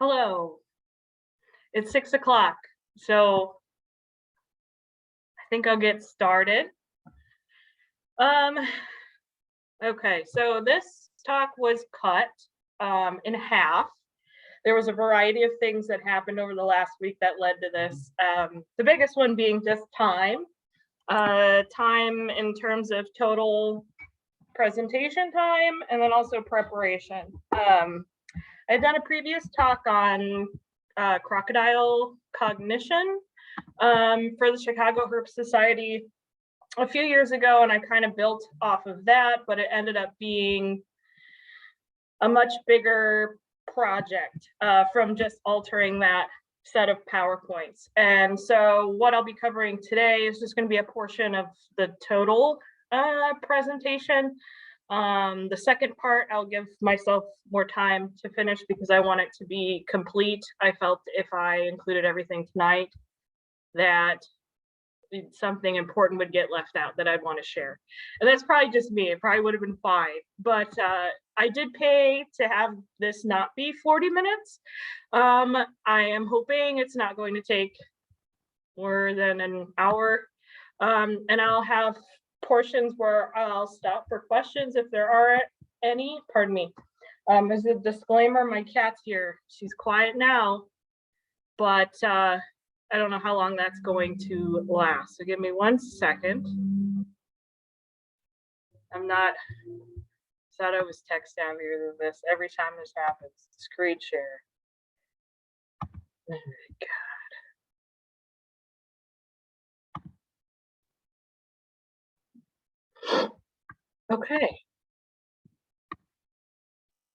Hello, it's 6 o'clock, so I think I'll get started. Um, okay, so this talk was cut in half. There was a variety of things that happened over the last week that led to this. The biggest one being just time. Time in terms of total presentation time and then also preparation. I'd done a previous talk on crocodile cognition for the Chicago Herp Society a few years ago, and I kind of built off of that, but it ended up being a much bigger project from just altering that set of PowerPoints. And so what I'll be covering today is just going to be a portion of the total presentation. The second part, I'll give myself more time to finish because I want it to be complete. I felt if I included everything tonight that something important would get left out that I'd want to share. And that's probably just me. It probably would have been 5, but I did pay to have this not be 40 minutes. I am hoping it's not going to take more than an hour. And I'll have portions where I'll stop for questions if there are any. Pardon me. As a disclaimer, my cat's here. She's quiet now, but I don't know how long that's going to last. So give me 1 second. I'm not, thought I was tech savvier than this. Every time this happens, screen share. Oh my God. Okay.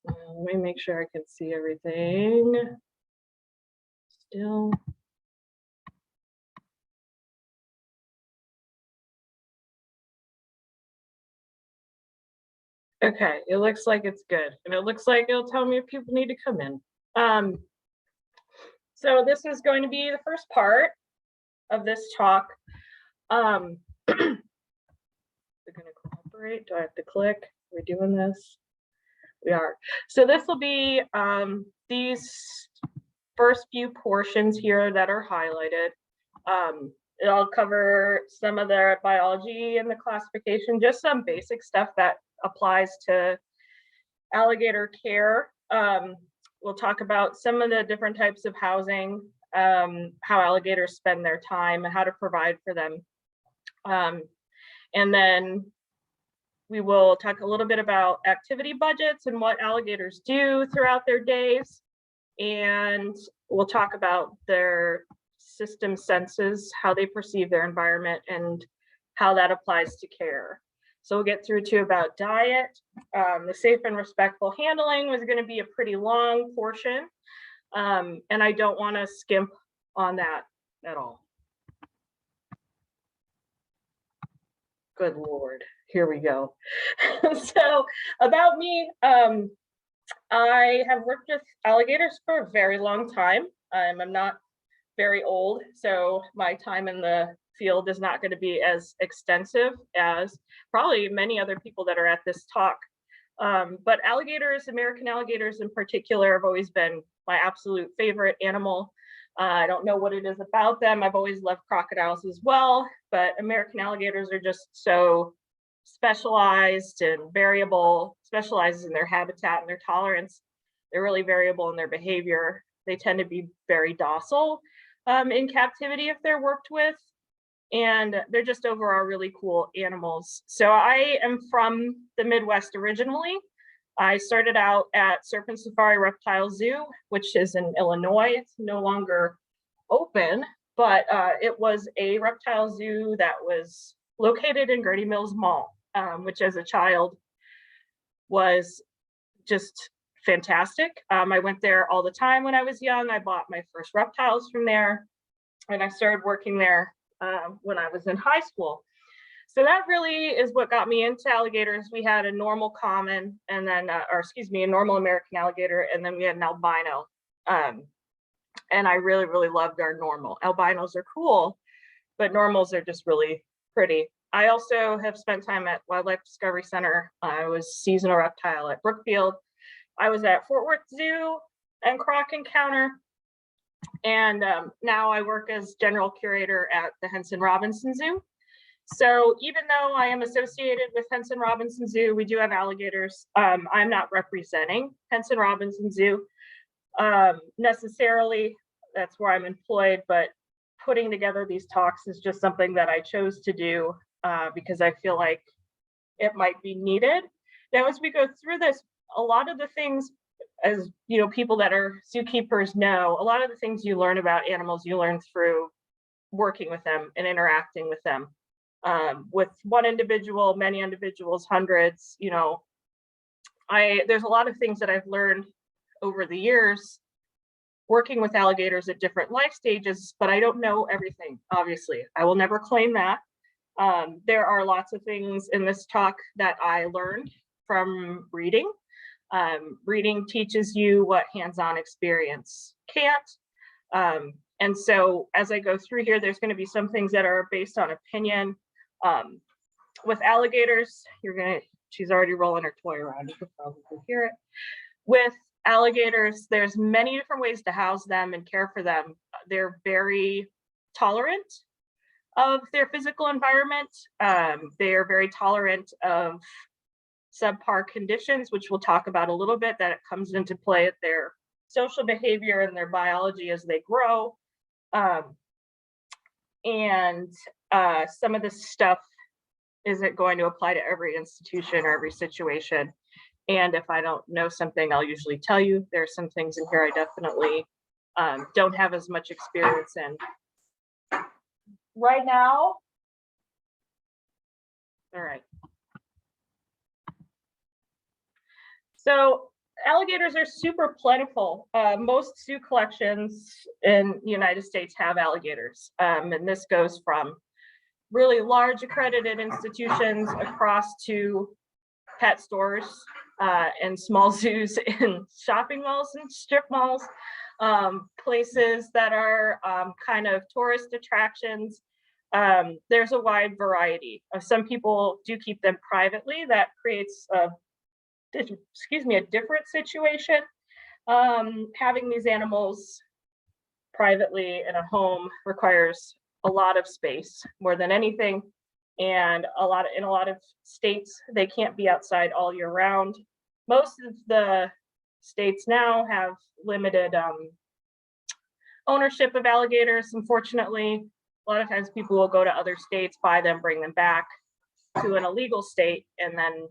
Let me make sure I can see everything. Still. Okay, it looks like it's good. And it looks like it'll tell me if people need to come in. So this is going to be the first part of this talk. We're going to cooperate. Do I have to click? Are we doing this? We are. So this will be these first few portions here that are highlighted. It'll cover some of the biology and the classification, just some basic stuff that applies to alligator care. We'll talk about some of the different types of housing, how alligators spend their time, and how to provide for them. And then we will talk a little bit about activity budgets and what alligators do throughout their days. And we'll talk about their system senses, how they perceive their environment, and how that applies to care. So we'll get through to about diet. The safe and respectful handling was going to be a pretty long portion. And I don't want to skimp on that at all. Good Lord, here we go. So about me, I have worked with alligators for a very long time. I'm not very old, so my time in the field is not going to be as extensive as probably many other people that are at this talk. But alligators, American alligators in particular, have always been my absolute favorite animal. I don't know what it is about them. I've always loved crocodiles as well, but American alligators are just so specialized and variable, specialized in their habitat and their tolerance. They're really variable in their behavior. They tend to be very docile in captivity if they're worked with. And they're just overall really cool animals. So I am from the Midwest originally. I started out at Serpent Safari Reptile Zoo, which is in Illinois. It's no longer open, but it was a reptile zoo that was located in Grady Mills Mall, which as a child was just fantastic. I went there all the time when I was young. I bought my first reptiles from there, and I started working there when I was in high school. So that really is what got me into alligators. We had a normal common and then, a normal American alligator, and then we had an albino. And I really, really loved our normal. Albinos are cool, but normals are just really pretty. I also have spent time at Wildlife Discovery Center. I was seasonal reptile at Brookfield. I was at Fort Worth Zoo and croc encounter. And now I work as general curator at the Henson Robinson Zoo. So even though I am associated with Henson Robinson Zoo, we do have alligators. I'm not representing Henson Robinson Zoo necessarily. That's where I'm employed, but putting together these talks is just something that I chose to do because I feel like it might be needed. Now, as we go through this, a lot of the things, as you know, people that are zookeepers know, a lot of the things you learn about animals, you learn through working with them and interacting with them. With one individual, many individuals, hundreds, you know, there's a lot of things that I've learned over the years working with alligators at different life stages, but I don't know everything, obviously. I will never claim that. There are lots of things in this talk that I learned from reading. Reading teaches you what hands-on experience can't. And so as I go through here, there's going to be some things that are based on opinion. With alligators, she's already rolling her toy around. You can probably hear it. With alligators, there's many different ways to house them and care for them. They're very tolerant of their physical environment. They are very tolerant of subpar conditions, which we'll talk about a little bit, that it comes into play at their social behavior and their biology as they grow. Some of this stuff isn't going to apply to every institution or every situation. And if I don't know something, I'll usually tell you. There are some things in here I definitely don't have as much experience in. Right now, all right. So alligators are super plentiful. Most zoo collections in the United States have alligators. And this goes from really large accredited institutions across to pet stores and small zoos in shopping malls and strip malls, places that are kind of tourist attractions. There's a wide variety. Some people do keep them privately. That creates a different situation. Having these animals privately in a home requires a lot of space, more than anything. And in a lot of states, they can't be outside all year round. Most of the states now have limited ownership of alligators. Unfortunately, a lot of times people will go to other states, buy them, bring them back to an illegal state, and then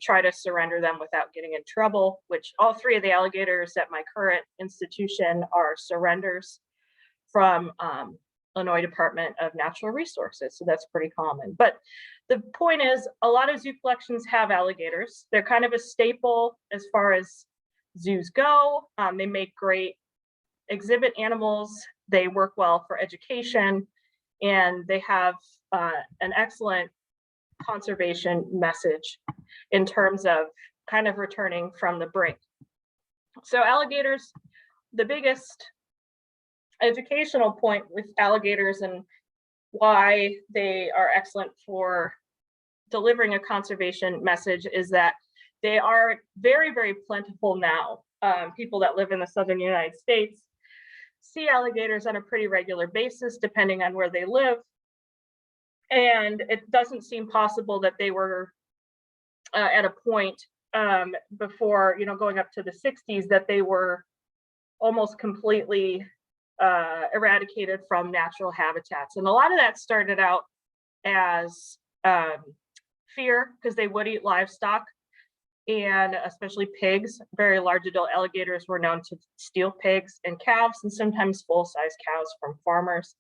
try to surrender them without getting in trouble, which all three of the alligators at my current institution are surrenders from Illinois Department of Natural Resources. So that's pretty common. But the point is, a lot of zoo collections have alligators. They're kind of a staple as far as zoos go. They make great exhibit animals. They work well for education, and they have an excellent conservation message in terms of kind of returning from the brink. So alligators, the biggest educational point with alligators and why they are excellent for delivering a conservation message is that they are very, very plentiful now. People that live in the southern United States see alligators on a pretty regular basis, depending on where they live. And it doesn't seem possible that they were at a point before, going up to the 60s, that they were almost completely eradicated from natural habitats. And a lot of that started out as fear, because they would eat livestock, and especially pigs. Very large adult alligators were known to steal pigs and calves, and sometimes full-size cows from farmers.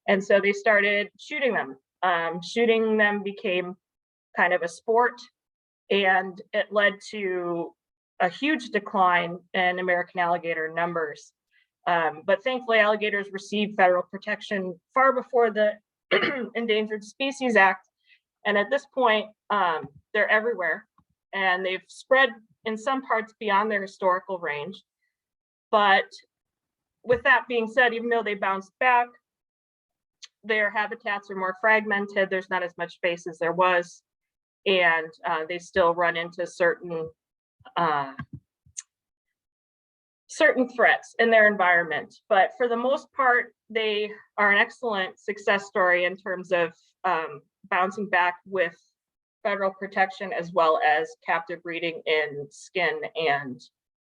And so they started shooting them. Shooting them became kind of a sport, and it led to a huge decline in American alligator numbers. But thankfully, alligators received federal protection far before the Endangered Species Act. And at this point, they're everywhere, and they've spread in some parts beyond their historical range. But with that being said, even though they bounced back, their habitats are more fragmented. There's not as much space as there was, and they still run into certain certain threats in their environment. But for the most part, they are an excellent success story in terms of bouncing back with federal protection, as well as captive breeding in skin and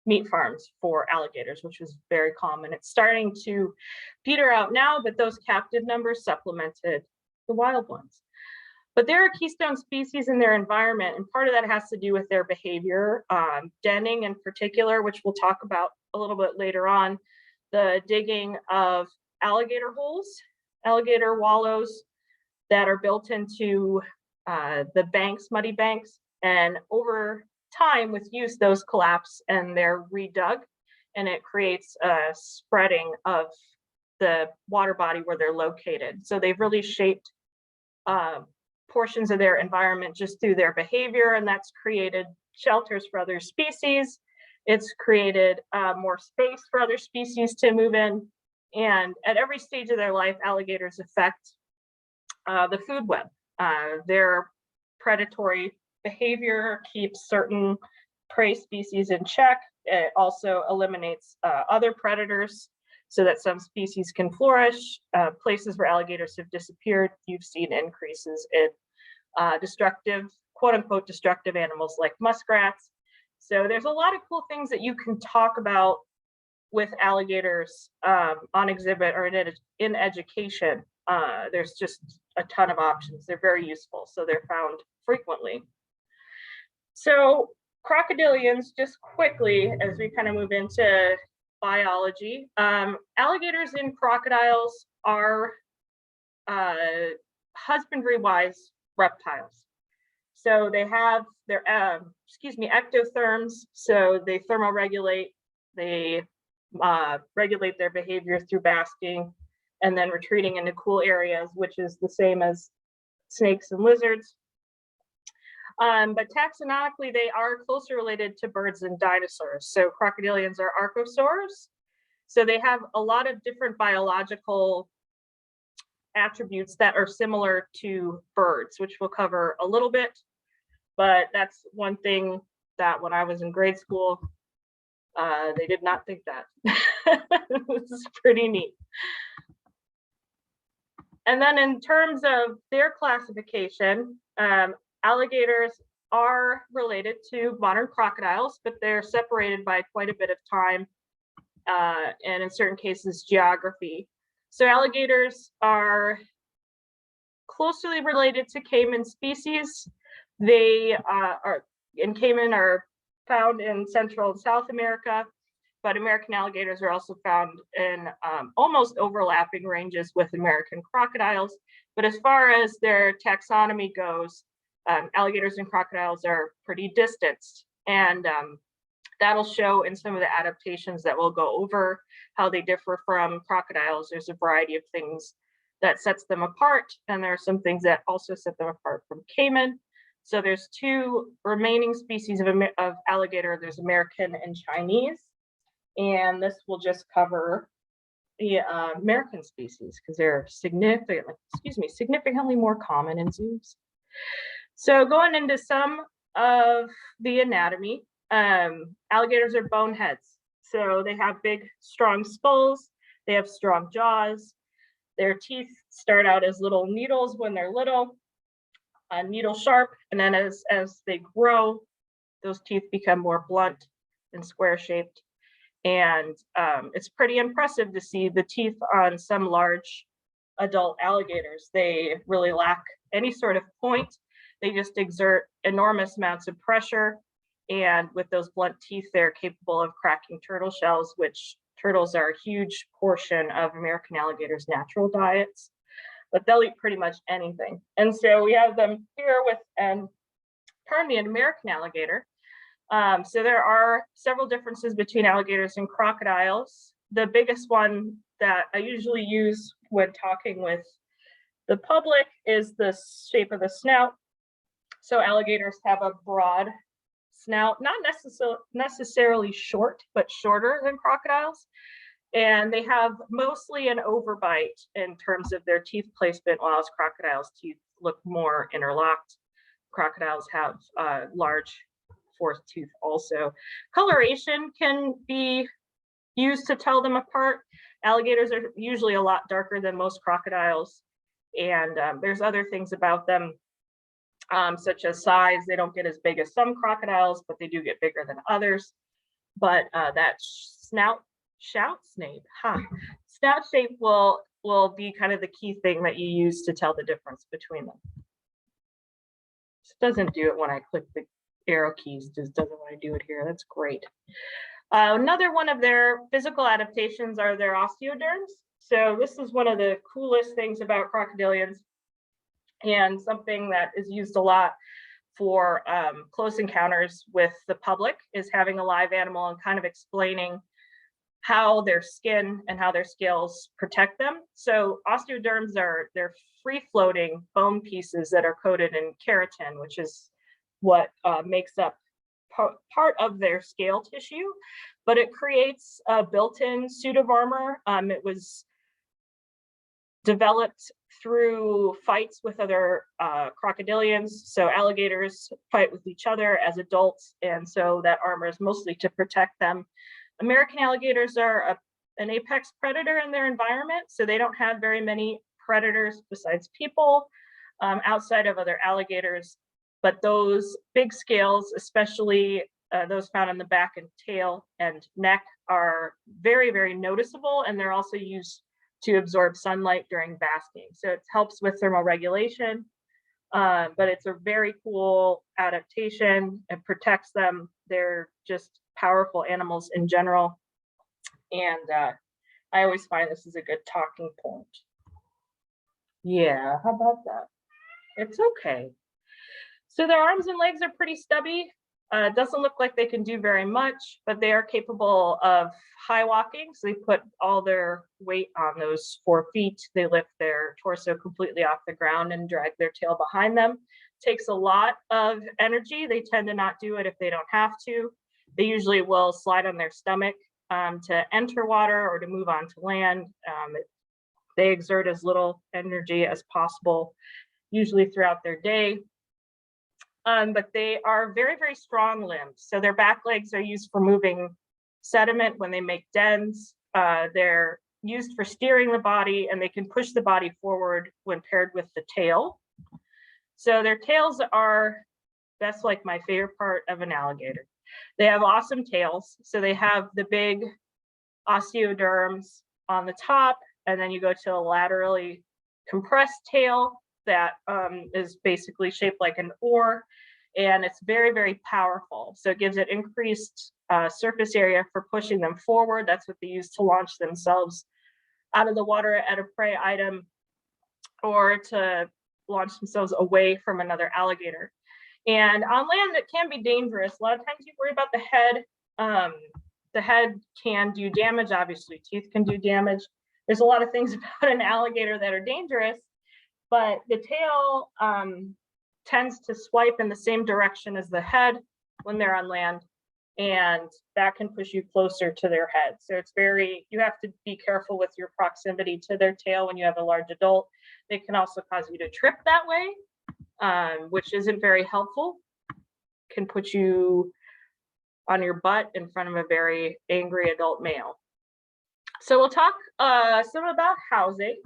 meat farms for alligators, which was very common. It's starting to peter out now, but those captive numbers supplemented the wild ones. But they're a keystone species in their environment, and part of that has to do with their behavior, denning in particular, which we'll talk about a little bit later on, the digging of alligator holes, alligator wallows that are built into the banks, muddy banks, and over time with use, those collapse and they're redug, and it creates a spreading of the water body where they're located. So they've really shaped portions of their environment just through their behavior, and that's created shelters for other species. It's created more space for other species to move in. And at every stage of their life, alligators affect the food web. Their predatory behavior keeps certain prey species in check. It also eliminates other predators so that some species can flourish. Places where alligators have disappeared, you've seen increases in destructive, quote unquote, destructive animals like muskrats. So there's a lot of cool things that you can talk about with alligators on exhibit or in education. There's just a ton of options. They're very useful, so they're found frequently. So crocodilians, just quickly, as we kind of move into biology, alligators and crocodiles are husbandry-wise reptiles. So they have their, ectotherms, so they thermoregulate, they regulate their behavior through basking and then retreating into cool areas, which is the same as snakes and lizards. But taxonomically, they are closely related to birds and dinosaurs. So crocodilians are archosaurs. So they have a lot of different biological attributes that are similar to birds, which we'll cover a little bit. But that's one thing that when I was in grade school, they did not think that. This is pretty neat. And then in terms of their classification, alligators are related to modern crocodiles, but they're separated by quite a bit of time, and in certain cases, geography. So alligators are closely related to caiman species. They caiman are found in Central and South America, but American alligators are also found in almost overlapping ranges with American crocodiles. But as far as their taxonomy goes, alligators and crocodiles are pretty distanced, and that'll show in some of the adaptations that we'll go over how they differ from crocodiles. There's a variety of things that sets them apart, and there are some things that also set them apart from caiman. So there's two remaining species of alligator. There's American and Chinese, and this will just cover the American species because they're significantly more common in zoos. So going into some of the anatomy, alligators are boneheads. So they have big, strong skulls. They have strong jaws. Their teeth start out as little needles when they're little, needle sharp. And then as they grow, those teeth become more blunt and square shaped. And it's pretty impressive to see the teeth on some large adult alligators. They really lack any sort of point. They just exert enormous amounts of pressure. And with those blunt teeth, they're capable of cracking turtle shells, which turtles are a huge portion of American alligators' natural diets, but they'll eat pretty much anything. And so we have them here with an American alligator. So there are several differences between alligators and crocodiles. The biggest one that I usually use when talking with the public is the shape of the snout. So alligators have a broad snout, not necessarily short, but shorter than crocodiles. And they have mostly an overbite in terms of their teeth placement, while crocodiles' teeth look more interlocked. Crocodiles have large fourth tooth also. Coloration can be use to tell them apart. Alligators are usually a lot darker than most crocodiles, and there's other things about them, such as size. They don't get as big as some crocodiles, but they do get bigger than others. But that snout shape will be kind of the key thing that you use to tell the difference between them. It doesn't do it when I click the arrow keys, just doesn't want to do it here. That's great. Another one of their physical adaptations are their osteoderms. So this is one of the coolest things about crocodilians, and something that is used a lot for close encounters with the public is having a live animal and kind of explaining how their skin and how their scales protect them. So osteoderms they're free-floating bone pieces that are coated in keratin, which is what makes up part of their scale tissue, but it creates a built-in suit of armor. It was developed through fights with other crocodilians. So alligators fight with each other as adults, and so that armor is mostly to protect them. American alligators are an apex predator in their environment, so they don't have very many predators besides people outside of other alligators. But those big scales, especially those found on the back and tail and neck, are very, very noticeable, and they're also used to absorb sunlight during basking. So it helps with thermal regulation, but it's a very cool adaptation. It protects them. They're just powerful animals in general. And I always find this is a good talking point. Yeah, how about that? It's okay. So their arms and legs are pretty stubby. It doesn't look like they can do very much, but they are capable of high walking. So they put all their weight on those 4 feet. They lift their torso completely off the ground and drag their tail behind them. It takes a lot of energy. They tend to not do it if they don't have to. They usually will slide on their stomach to enter water or to move on to land. They exert as little energy as possible, usually throughout their day. But they are very, very strong limbs. So their back legs are used for moving sediment when they make dens. They're used for steering the body, and they can push the body forward when paired with the tail. So their tails that's like my favorite part of an alligator. They have awesome tails. So they have the big osteoderms on the top, and then you go to a laterally compressed tail that is basically shaped like an oar, and it's very, very powerful. So it gives it increased surface area for pushing them forward. That's what they use to launch themselves out of the water at a prey item, or to launch themselves away from another alligator. And on land, it can be dangerous. A lot of times you worry about the head. The head can do damage, obviously. Teeth can do damage. There's a lot of things about an alligator that are dangerous, but the tail tends to swipe in the same direction as the head when they're on land, and that can push you closer to their head. So you have to be careful with your proximity to their tail when you have a large adult. They can also cause you to trip that way, which isn't very helpful. Can put you on your butt in front of a very angry adult male. So we'll talk some about housing.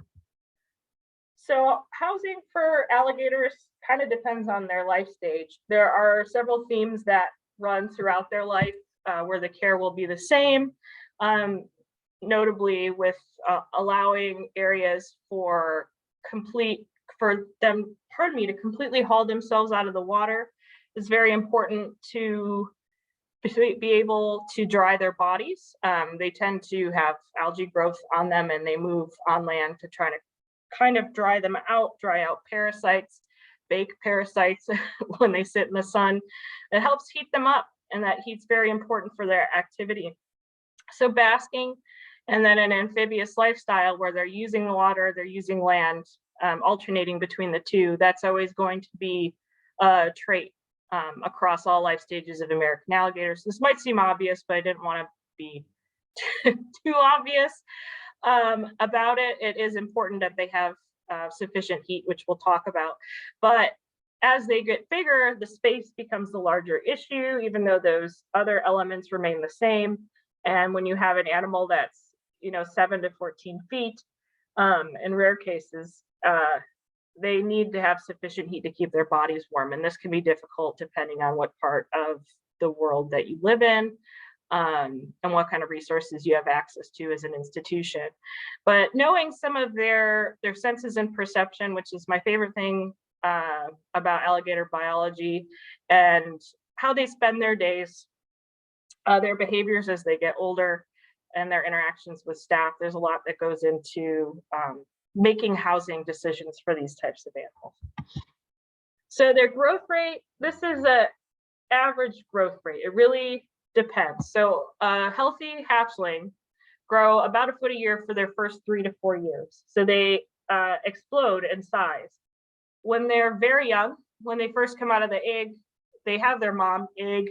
So housing for alligators kind of depends on their life stage. There are several themes that run throughout their life where the care will be the same, notably with allowing areas for them to completely haul themselves out of the water. It's very important to be able to dry their bodies. They tend to have algae growth on them, and they move on land to try to kind of dry them out, dry out parasites, bake parasites when they sit in the sun. It helps heat them up, and that heat's very important for their activity. So basking, and then an amphibious lifestyle where they're using the water, they're using land, alternating between the two. That's always going to be a trait across all life stages of American alligators. This might seem obvious, but I didn't want to be too obvious about it. It is important that they have sufficient heat, which we'll talk about. But as they get bigger, the space becomes the larger issue, even though those other elements remain the same. And when you have an animal that's, 7 to 14 feet, in rare cases, they need to have sufficient heat to keep their bodies warm. And this can be difficult depending on what part of the world that you live in, and what kind of resources you have access to as an institution. But knowing some of their senses and perception, which is my favorite thing about alligator biology, and how they spend their days, their behaviors as they get older, and their interactions with staff. There's a lot that goes into making housing decisions for these types of animals. So their growth rate, this is a average growth rate. It really depends. So a healthy hatchling grow about a foot a year for their first 3 to 4 years. So they explode in size. When they're very young, when they first come out of the egg, they have their mom egg.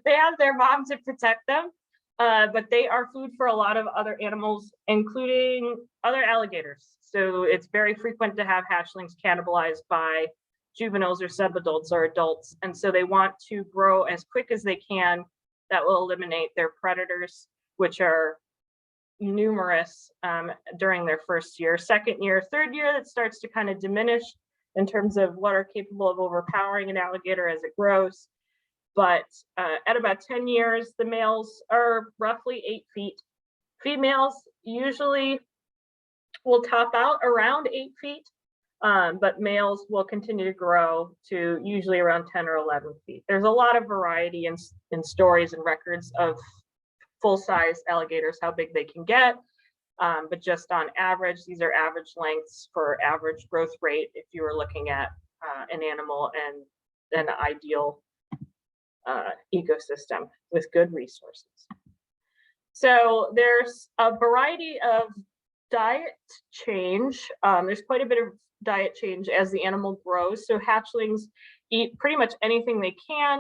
They have their mom to protect them, but they are food for a lot of other animals, including other alligators. So it's very frequent to have hatchlings cannibalized by juveniles or subadults or adults. And so they want to grow as quick as they can. That will eliminate their predators, which are numerous during their first year. Second year, third year, that starts to kind of diminish in terms of what are capable of overpowering an alligator as it grows. But at about 10 years, the males are roughly 8 feet. Females usually will top out around 8 feet, but males will continue to grow to usually around 10 or 11 feet. There's a lot of variety in stories and records of full-size alligators, how big they can get. But just on average, these are average lengths for average growth rate if you were looking at an animal and an ideal ecosystem with good resources. So there's a variety of diet change. There's quite a bit of diet change as the animal grows. So hatchlings eat pretty much anything they can.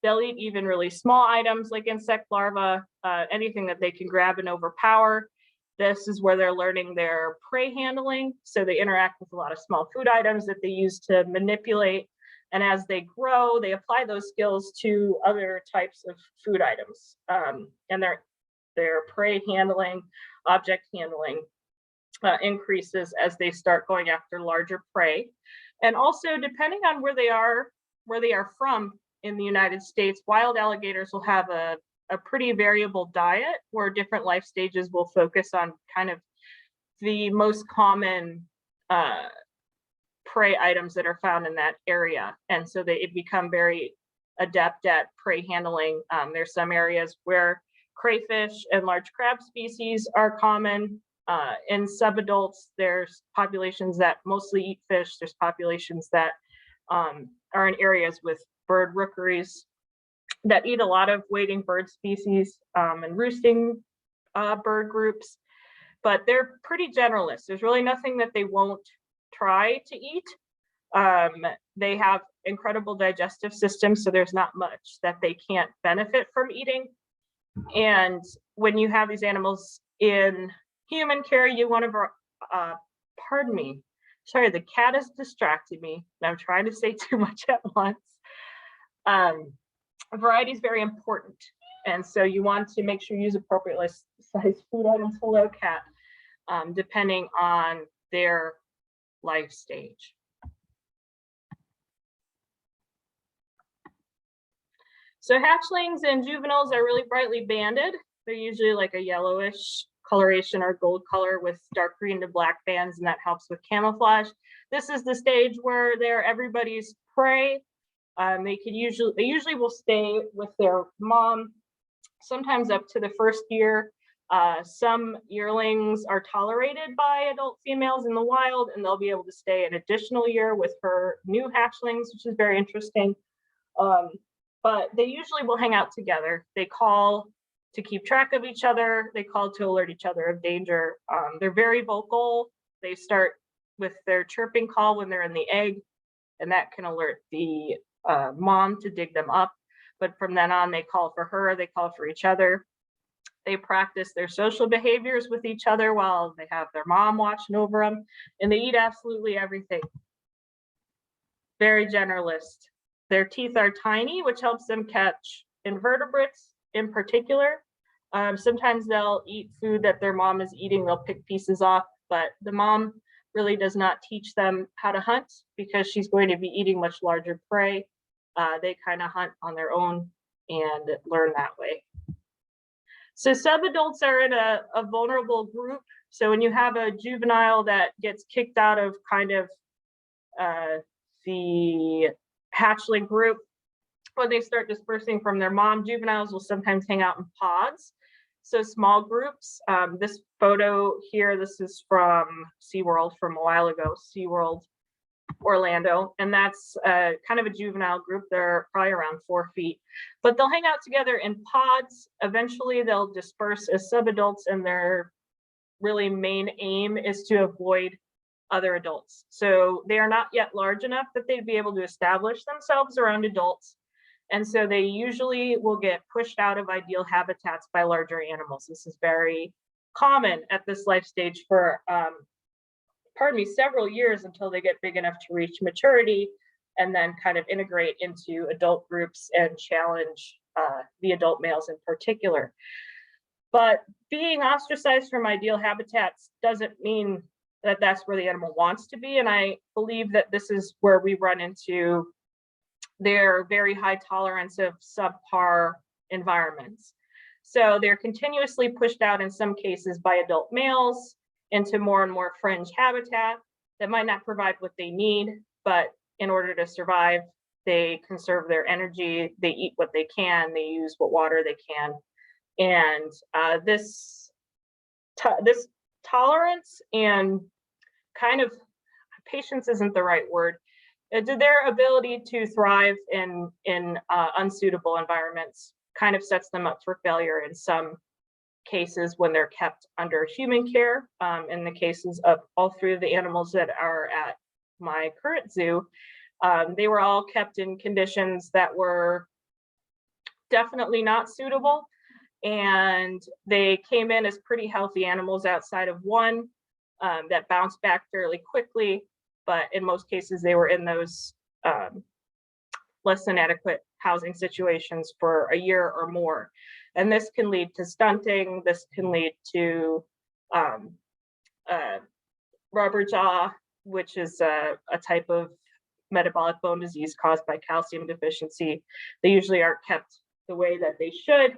They'll eat even really small items like insect larvae, anything that they can grab and overpower. This is where they're learning their prey handling. So they interact with a lot of small food items that they use to manipulate. And as they grow, they apply those skills to other types of food items. And their prey handling, object handling increases as they start going after larger prey. And also, depending on where they are from in the United States, wild alligators will have a pretty variable diet where different life stages will focus on kind of the most common prey items that are found in that area. And so they become very adept at prey handling. There's some areas where crayfish and large crab species are common. In subadults, there's populations that mostly eat fish. There's populations that are in areas with bird rookeries that eat a lot of wading bird species and roosting bird groups, but they're pretty generalist. There's really nothing that they won't try to eat. They have incredible digestive systems, so there's not much that they can't benefit from eating. And when you have these animals in human care, you want to, pardon me, sorry, the cat is distracting me, and I'm trying to say too much at once. Variety is very important, and so you want to make sure you use appropriate size food items. Hello, cat, depending on their life stage. So hatchlings and juveniles are really brightly banded. They're usually like a yellowish coloration or gold color with dark green to black bands, and that helps with camouflage. This is the stage where they're everybody's prey. They usually will stay with their mom, sometimes up to the first year. Some yearlings are tolerated by adult females in the wild, and they'll be able to stay an additional year with her new hatchlings, which is very interesting. But they usually will hang out together. They call to keep track of each other. They call to alert each other of danger. They're very vocal. They start with their chirping call when they're in the egg, and that can alert the mom to dig them up. But from then on, they call for her, they call for each other. They practice their social behaviors with each other while they have their mom watching over them, and they eat absolutely everything. Very generalist. Their teeth are tiny, which helps them catch invertebrates in particular. Sometimes they'll eat food that their mom is eating. They'll pick pieces off, but the mom really does not teach them how to hunt because she's going to be eating much larger prey. They kind of hunt on their own and learn that way. So subadults are in a vulnerable group. So when you have a juvenile that gets kicked out of kind of the hatchling group, when they start dispersing from their mom, juveniles will sometimes hang out in pods. So small groups. This photo here, this is from SeaWorld from a while ago, SeaWorld Orlando, and that's kind of a juvenile group. They're probably around 4 feet, but they'll hang out together in pods. Eventually they'll disperse as subadults, and their really main aim is to avoid other adults. So they are not yet large enough that they'd be able to establish themselves around adults. And so they usually will get pushed out of ideal habitats by larger animals. This is very common at this life stage for, several years until they get big enough to reach maturity and then kind of integrate into adult groups and challenge the adult males in particular. But being ostracized from ideal habitats doesn't mean that that's where the animal wants to be. And I believe that this is where we run into their very high tolerance of subpar environments. So they're continuously pushed out in some cases by adult males into more and more fringe habitat that might not provide what they need, but in order to survive, they conserve their energy, they eat what they can, they use what water they can. And this tolerance and kind of patience isn't the right word. Their ability to thrive in unsuitable environments kind of sets them up for failure in some cases when they're kept under human care. In the cases of all 3 of the animals that are at my current zoo, they were all kept in conditions that were definitely not suitable. And they came in as pretty healthy animals outside of one that bounced back fairly quickly. But in most cases, they were in those less than adequate housing situations for a year or more. And this can lead to stunting. This can lead to rubber jaw, which is a type of metabolic bone disease caused by calcium deficiency. They usually aren't kept the way that they should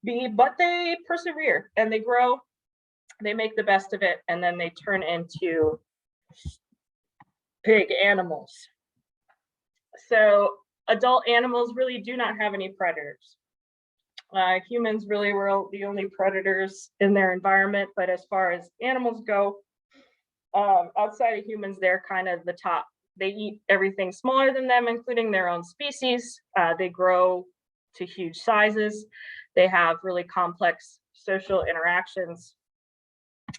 be, but they persevere and they grow. They make the best of it, and then they turn into big animals. So adult animals really do not have any predators. Humans really were the only predators in their environment, but as far as animals go, outside of humans, they're kind of the top. They eat everything smaller than them, including their own species. They grow to huge sizes. They have really complex social interactions.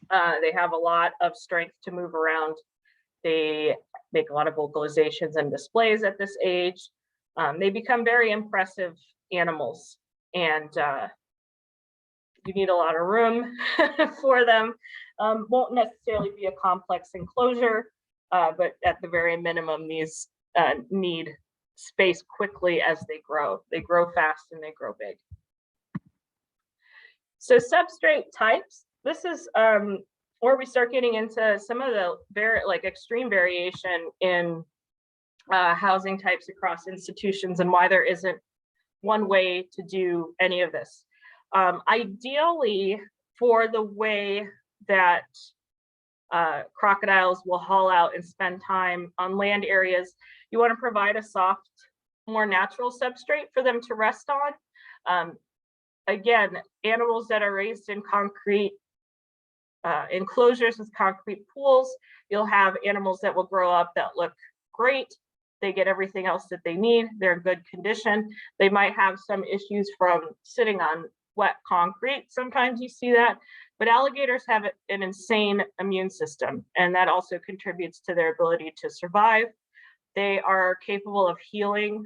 They have a lot of strength to move around. They make a lot of vocalizations and displays at this age. They become very impressive animals, and you need a lot of room for them. Won't necessarily be a complex enclosure, but at the very minimum, these need space quickly as they grow. They grow fast and they grow big. So substrate types, this is where we start getting into some of the very extreme variation in housing types across institutions and why there isn't one way to do any of this. Ideally, for the way that crocodiles will haul out and spend time on land areas, you want to provide a soft, more natural substrate for them to rest on. Again, animals that are raised in concrete enclosures with concrete pools, you'll have animals that will grow up that look great. They get everything else that they need. They're in good condition. They might have some issues from sitting on wet concrete. Sometimes you see that, but alligators have an insane immune system, and that also contributes to their ability to survive. They are capable of healing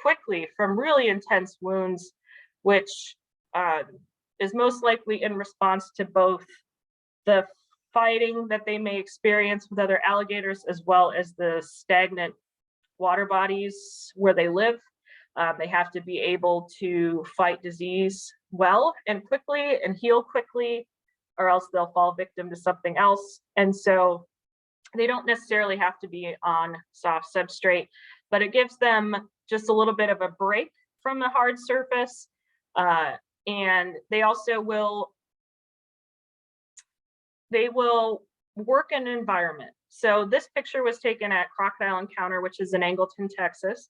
quickly from really intense wounds, which is most likely in response to both the fighting that they may experience with other alligators, as well as the stagnant water bodies where they live. They have to be able to fight disease well and quickly and heal quickly, or else they'll fall victim to something else. And so they don't necessarily have to be on soft substrate, but it gives them just a little bit of a break from the hard surface. And they also will work in an environment. So this picture was taken at Crocodile Encounter, which is in Angleton, Texas.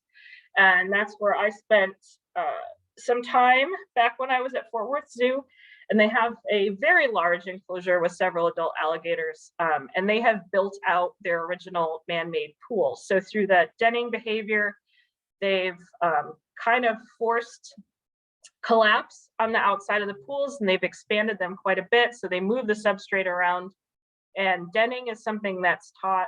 And that's where I spent some time back when I was at Fort Worth Zoo. And they have a very large enclosure with several adult alligators. And they have built out their original man-made pool. So through that denning behavior, they've kind of forced collapse on the outside of the pools, and they've expanded them quite a bit. So they move the substrate around. And denning is something that's taught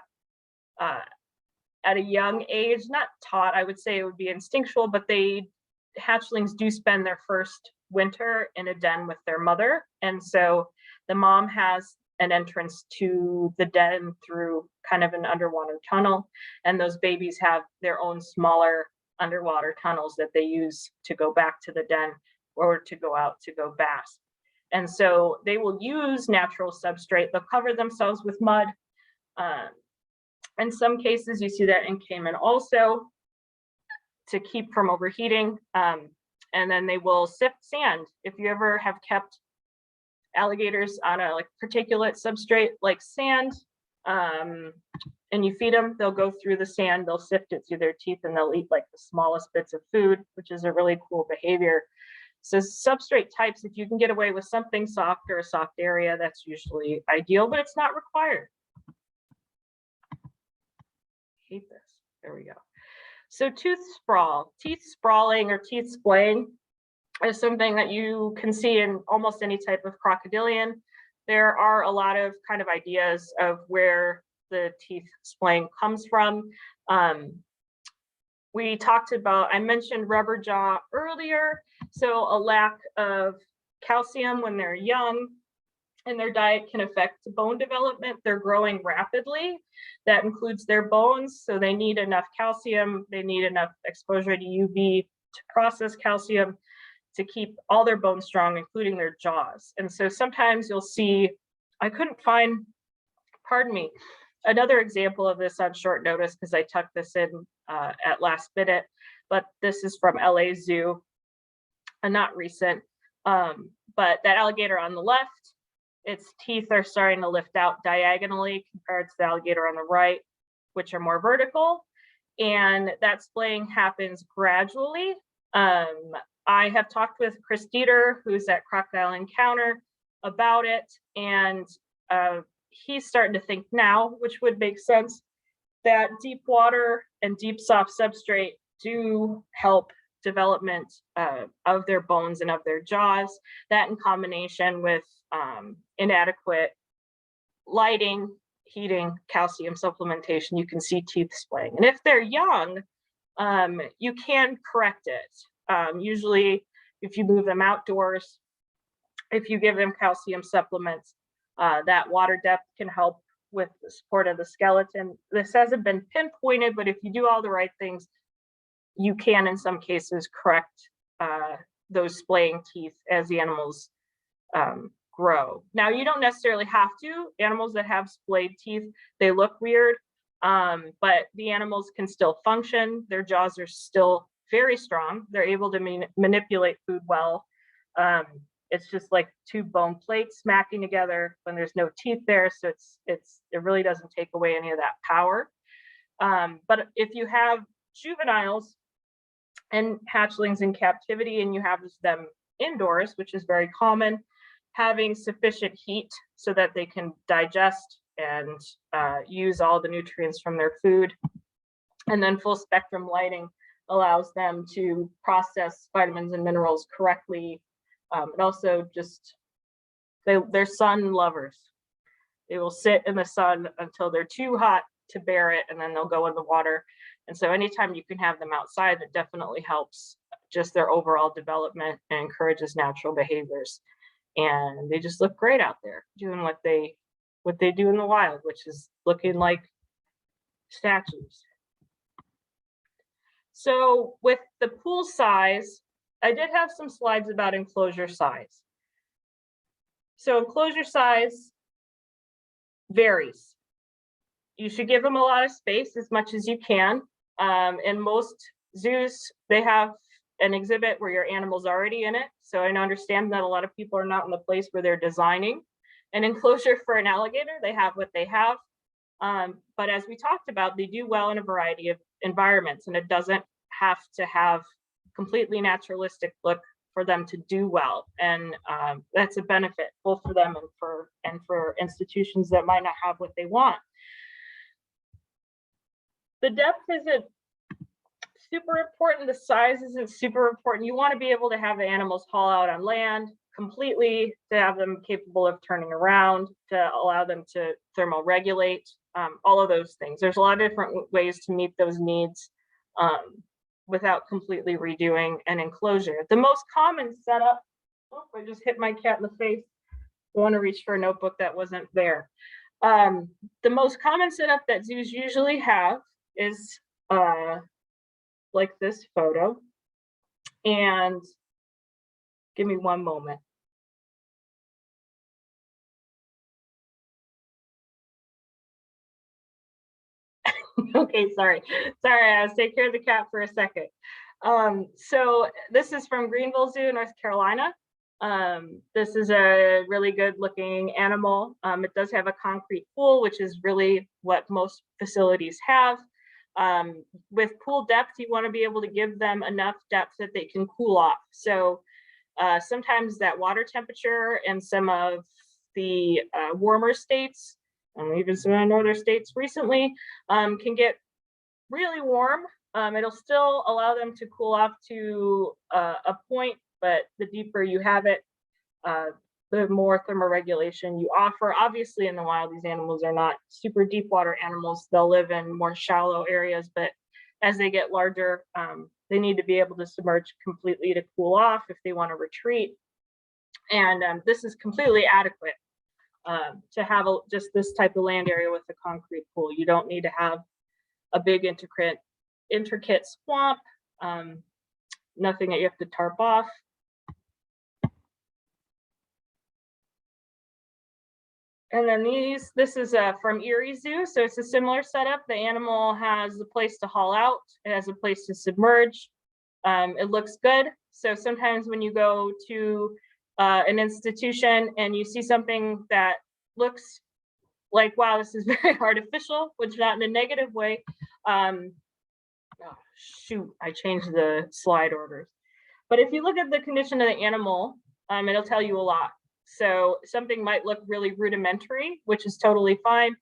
at a young age. Not taught, I would say it would be instinctual, but hatchlings do spend their first winter in a den with their mother. And so the mom has an entrance to the den through kind of an underwater tunnel. And those babies have their own smaller underwater tunnels that they use to go back to the den or to go out to go bask. And so they will use natural substrate. They'll cover themselves with mud. In some cases, you see that in Cayman also to keep from overheating. And then they will sift sand. If you ever have kept alligators on a particulate substrate like sand, and you feed them, they'll go through the sand, they'll sift it through their teeth, and they'll eat the smallest bits of food, which is a really cool behavior. So substrate types, if you can get away with something soft or a soft area, that's usually ideal, but it's not required. Hate this. There we go. So tooth sprawl, teeth sprawling or teeth splaying is something that you can see in almost any type of crocodilian. There are a lot of kind of ideas of where the teeth splaying comes from. I mentioned rubber jaw earlier. So a lack of calcium when they're young and their diet can affect bone development. They're growing rapidly. That includes their bones. So they need enough calcium. They need enough exposure to UV to process calcium to keep all their bones strong, including their jaws. And so sometimes you'll see, I couldn't find, pardon me, another example of this on short notice because I tucked this in at last minute, but this is from LA Zoo, not recent. But that alligator on the left, its teeth are starting to lift out diagonally compared to the alligator on the right, which are more vertical. And that splaying happens gradually. I have talked with Chris Dieter, who's at Crocodile Encounter, about it. And he's starting to think now, which would make sense, that deep water and deep soft substrate do help development of their bones and of their jaws. That in combination with inadequate lighting, heating, calcium supplementation, you can see teeth splaying. And if they're young, you can correct it. Usually, if you move them outdoors, if you give them calcium supplements, that water depth can help with the support of the skeleton. This hasn't been pinpointed, but if you do all the right things, you can, in some cases, correct those splaying teeth as the animals grow. Now, you don't necessarily have to. Animals that have splayed teeth, they look weird, but the animals can still function. Their jaws are still very strong. They're able to manipulate food well. It's just like two bone plates smacking together when there's no teeth there. So it really doesn't take away any of that power. But if you have juveniles and hatchlings in captivity and you have them indoors, which is very common, having sufficient heat so that they can digest and use all the nutrients from their food, and then full spectrum lighting allows them to process vitamins and minerals correctly. And also just, they're sun lovers. They will sit in the sun until they're too hot to bear it, and then they'll go in the water. And so anytime you can have them outside, it definitely helps just their overall development and encourages natural behaviors. And they just look great out there doing what they do in the wild, which is looking like statues. So with the pool size, I did have some slides about enclosure size. So enclosure size varies. You should give them a lot of space, as much as you can. In most zoos, they have an exhibit where your animal's already in it. So I understand that a lot of people are not in the place where they're designing an enclosure for an alligator. They have what they have. But as we talked about, they do well in a variety of environments, and it doesn't have to have completely naturalistic look for them to do well. And that's a benefit both for them and for institutions that might not have what they want. The depth isn't super important. The size isn't super important. You want to be able to have the animals haul out on land completely, to have them capable of turning around, to allow them to thermoregulate, all of those things. There's a lot of different ways to meet those needs without completely redoing an enclosure. The most common setup, oh, I just hit my cat in the face. I want to reach for a notebook that wasn't there. The most common setup that zoos usually have is like this photo. And give me one moment. Okay, sorry, I was taking care of the cat for a second. So this is from Greenville Zoo, North Carolina. This is a really good looking animal. It does have a concrete pool, which is really what most facilities have. With pool depth, you want to be able to give them enough depth that they can cool off. So sometimes that water temperature in some of the warmer states, and even some of the northern states recently, can get really warm. It'll still allow them to cool off to a point, but the deeper you have it, the more thermoregulation you offer. Obviously, in the wild, these animals are not super deep water animals. They'll live in more shallow areas, but as they get larger, they need to be able to submerge completely to cool off if they want to retreat. And this is completely adequate to have just this type of land area with a concrete pool. You don't need to have a big intricate swamp, nothing that you have to tarp off. And then this is from Erie Zoo. So it's a similar setup. The animal has a place to haul out. It has a place to submerge. It looks good. So sometimes when you go to an institution and you see something that looks like, wow, this is very artificial, which not in a negative way. Oh, shoot, I changed the slide orders. But if you look at the condition of the animal, it'll tell you a lot. So something might look really rudimentary, which is totally fine.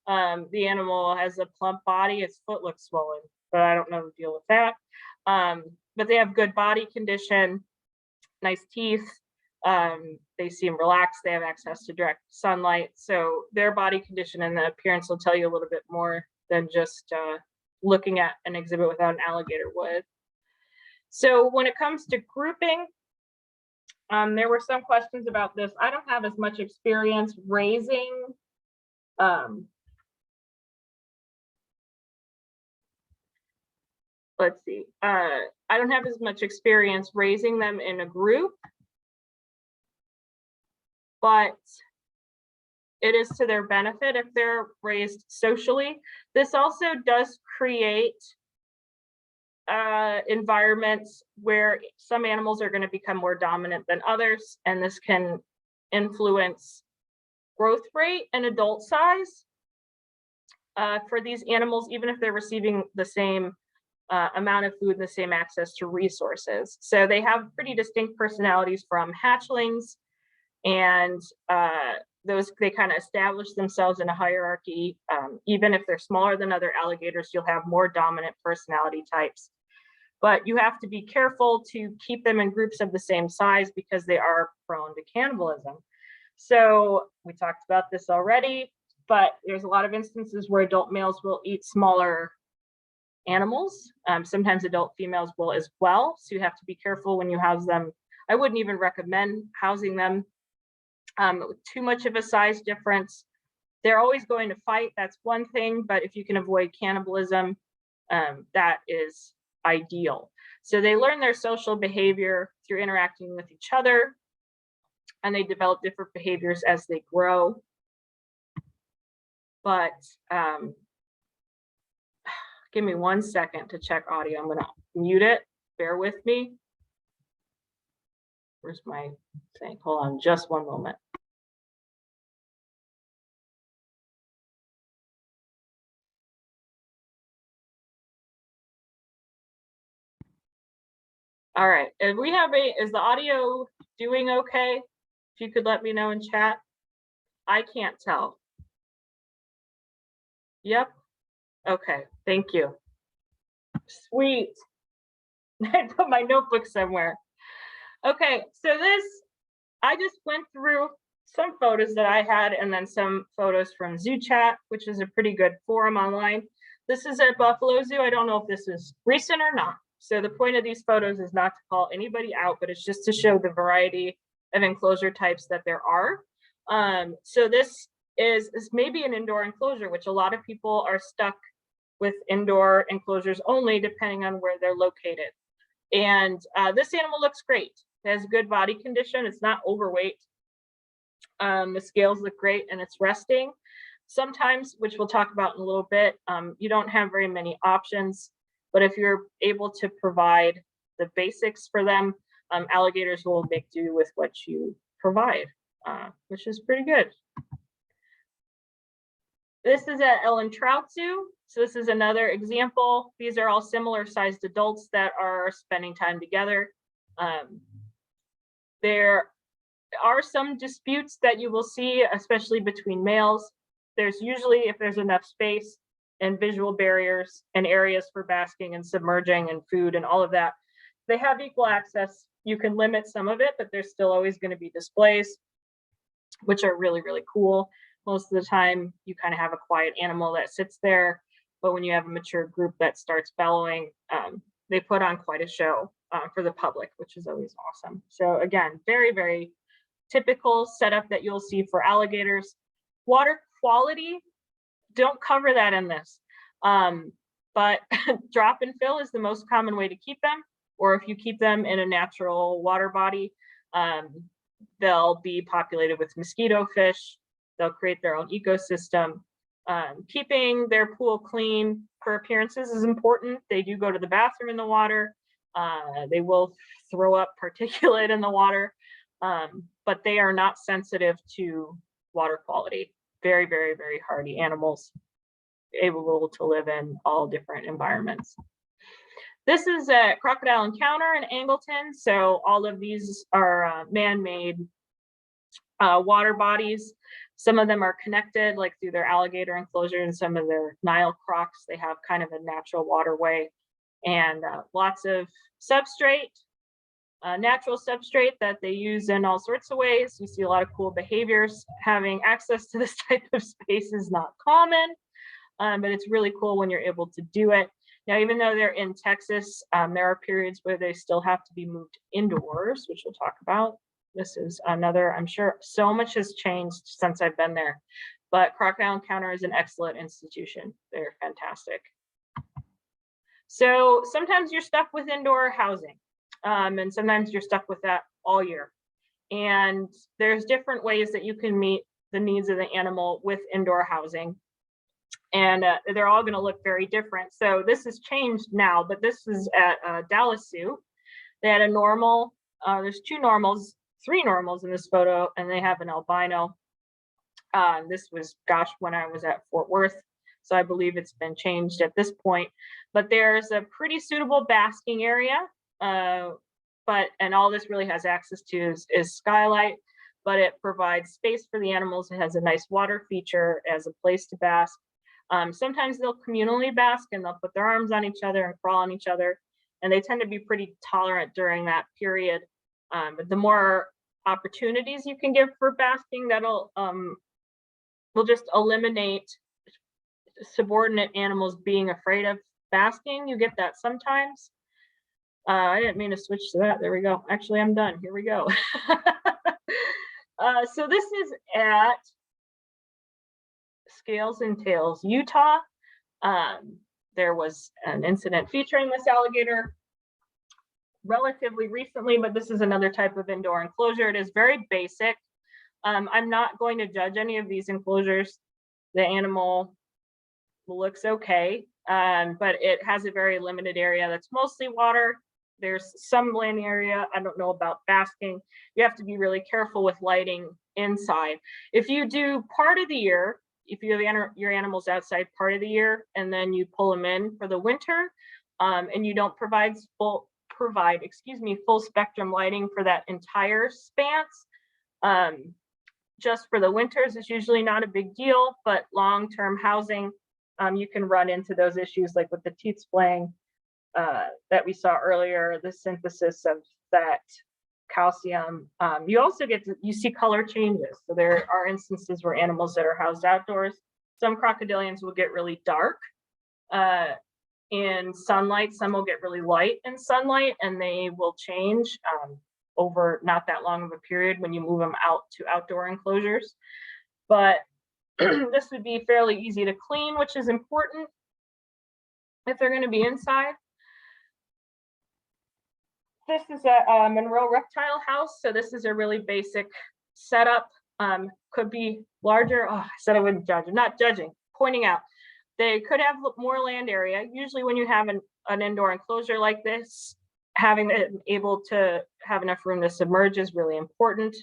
The animal has a plump body, its foot looks swollen, but I don't know the deal with that. But they have good body condition, nice teeth. They seem relaxed, they have access to direct sunlight. So their body condition and the appearance will tell you a little bit more than just looking at an exhibit without an alligator would. So when it comes to grouping, there were some questions about this. I don't have as much experience raising let's see. I don't have as much experience raising them in a group, but it is to their benefit if they're raised socially. This also does create environments where some animals are going to become more dominant than others, and this can influence growth rate and adult size for these animals, even if they're receiving the same amount of food and the same access to resources. So they have pretty distinct personalities from hatchlings, and they kind of establish themselves in a hierarchy. Even if they're smaller than other alligators, you'll have more dominant personality types. But you have to be careful to keep them in groups of the same size because they are prone to cannibalism. So we talked about this already, but there's a lot of instances where adult males will eat smaller animals. Sometimes adult females will as well. So you have to be careful when you house them. I wouldn't even recommend housing them with too much of a size difference. They're always going to fight, that's one thing, but if you can avoid cannibalism, that is ideal. So they learn their social behavior through interacting with each other, and they develop different behaviors as they grow. But give me 1 second to check audio. I'm gonna mute it. Bear with me. Where's my thing? Hold on just one moment. All right, and we have is the audio doing okay? If you could let me know in chat. I can't tell. Yep. Okay, thank you. Sweet. I put my notebook somewhere. Okay, so I just went through some photos that I had and then some photos from Zoo Chat, which is a pretty good forum online. This is at Buffalo Zoo. I don't know if this is recent or not. So the point of these photos is not to call anybody out, but it's just to show the variety of enclosure types that there are. So this is maybe an indoor enclosure, which a lot of people are stuck with indoor enclosures only, depending on where they're located. And this animal looks great. It has good body condition. It's not overweight. The scales look great and it's resting. Sometimes, which we'll talk about in a little bit, you don't have very many options, but if you're able to provide the basics for them, alligators will make do with what you provide, which is pretty good. This is at Ellen Trout Zoo. So this is another example. These are all similar sized adults that are spending time together. There are some disputes that you will see, especially between males. There's usually, if there's enough space and visual barriers and areas for basking and submerging and food and all of that, they have equal access. You can limit some of it, but there's still always going to be displays, which are really, really cool. Most of the time, you kind of have a quiet animal that sits there, but when you have a mature group that starts bellowing, they put on quite a show for the public, which is always awesome. So again, very, very typical setup that you'll see for alligators. Water quality, don't cover that in this, but drop and fill is the most common way to keep them, or if you keep them in a natural water body, they'll be populated with mosquito fish. They'll create their own ecosystem. Keeping their pool clean for appearances is important. They do go to the bathroom in the water. They will throw up particulate in the water, but they are not sensitive to water quality. Very, very, very hardy animals, able to live in all different environments. This is a crocodile encounter in Angleton. So all of these are man-made water bodies. Some of them are connected, like through their alligator enclosure, and some of their Nile crocs, they have kind of a natural waterway and lots of substrate, natural substrate that they use in all sorts of ways. You see a lot of cool behaviors. Having access to this type of space is not common, but it's really cool when you're able to do it. Now, even though they're in Texas, there are periods where they still have to be moved indoors, which we'll talk about. This is another, I'm sure so much has changed since I've been there, but Crocodile Encounter is an excellent institution. They're fantastic. So sometimes you're stuck with indoor housing, and sometimes you're stuck with that all year. And there's different ways that you can meet the needs of the animal with indoor housing. And they're all going to look very different. So this has changed now, but this is at Dallas Zoo. They had a normal, there's three normals in this photo, and they have an albino. This was, gosh, when I was at Fort Worth. So I believe it's been changed at this point, but there's a pretty suitable basking area. And all this really has access to is skylight, but it provides space for the animals. It has a nice water feature as a place to bask. Sometimes they'll communally bask and they'll put their arms on each other and crawl on each other. And they tend to be pretty tolerant during that period. But the more opportunities you can give for basking, that'll will just eliminate subordinate animals being afraid of basking. You get that sometimes. I didn't mean to switch to that. There we go. Actually, I'm done. Here we go. So this is at Scales and Tails, Utah. there was an incident featuring this alligator relatively recently, but this is another type of indoor enclosure. It is very basic. I'm not going to judge any of these enclosures. The animal looks okay, but it has a very limited area that's mostly water. There's some land area. I don't know about basking. You have to be really careful with lighting inside. If you do part of the year, if you have your animals outside part of the year and then you pull them in for the winter, and you don't provide full spectrum lighting for that entire span, just for the winters is usually not a big deal, but long-term housing, you can run into those issues like with the teeth splaying that we saw earlier, the synthesis of that calcium. You also you see color changes. So there are instances where animals that are housed outdoors, some crocodilians will get really dark in sunlight, some will get really light in sunlight, and they will change over not that long of a period when you move them out to outdoor enclosures. But this would be fairly easy to clean, which is important if they're going to be inside. This is a Monroe reptile house. So this is a really basic setup. Could be larger. Oh, I said I wouldn't judge. I'm not judging, pointing out. They could have more land area. Usually when you have an indoor enclosure like this, having it able to have enough room to submerge is really important.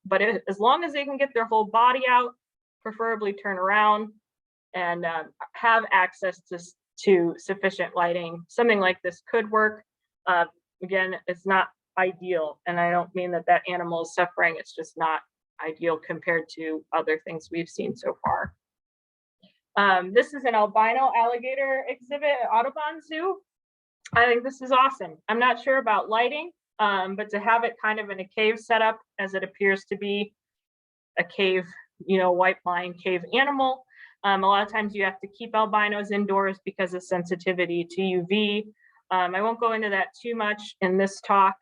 But as long as they can get their whole body out, preferably turn around and have access to sufficient lighting, something like this could work. Again, it's not ideal, and I don't mean that animal is suffering. It's just not ideal compared to other things we've seen so far. This is an albino alligator exhibit at Audubon Zoo. I think this is awesome. I'm not sure about lighting, but to have it kind of in a cave setup, as it appears to be a cave, white line cave animal. A lot of times you have to keep albinos indoors because of sensitivity to UV. I won't go into that too much in this talk.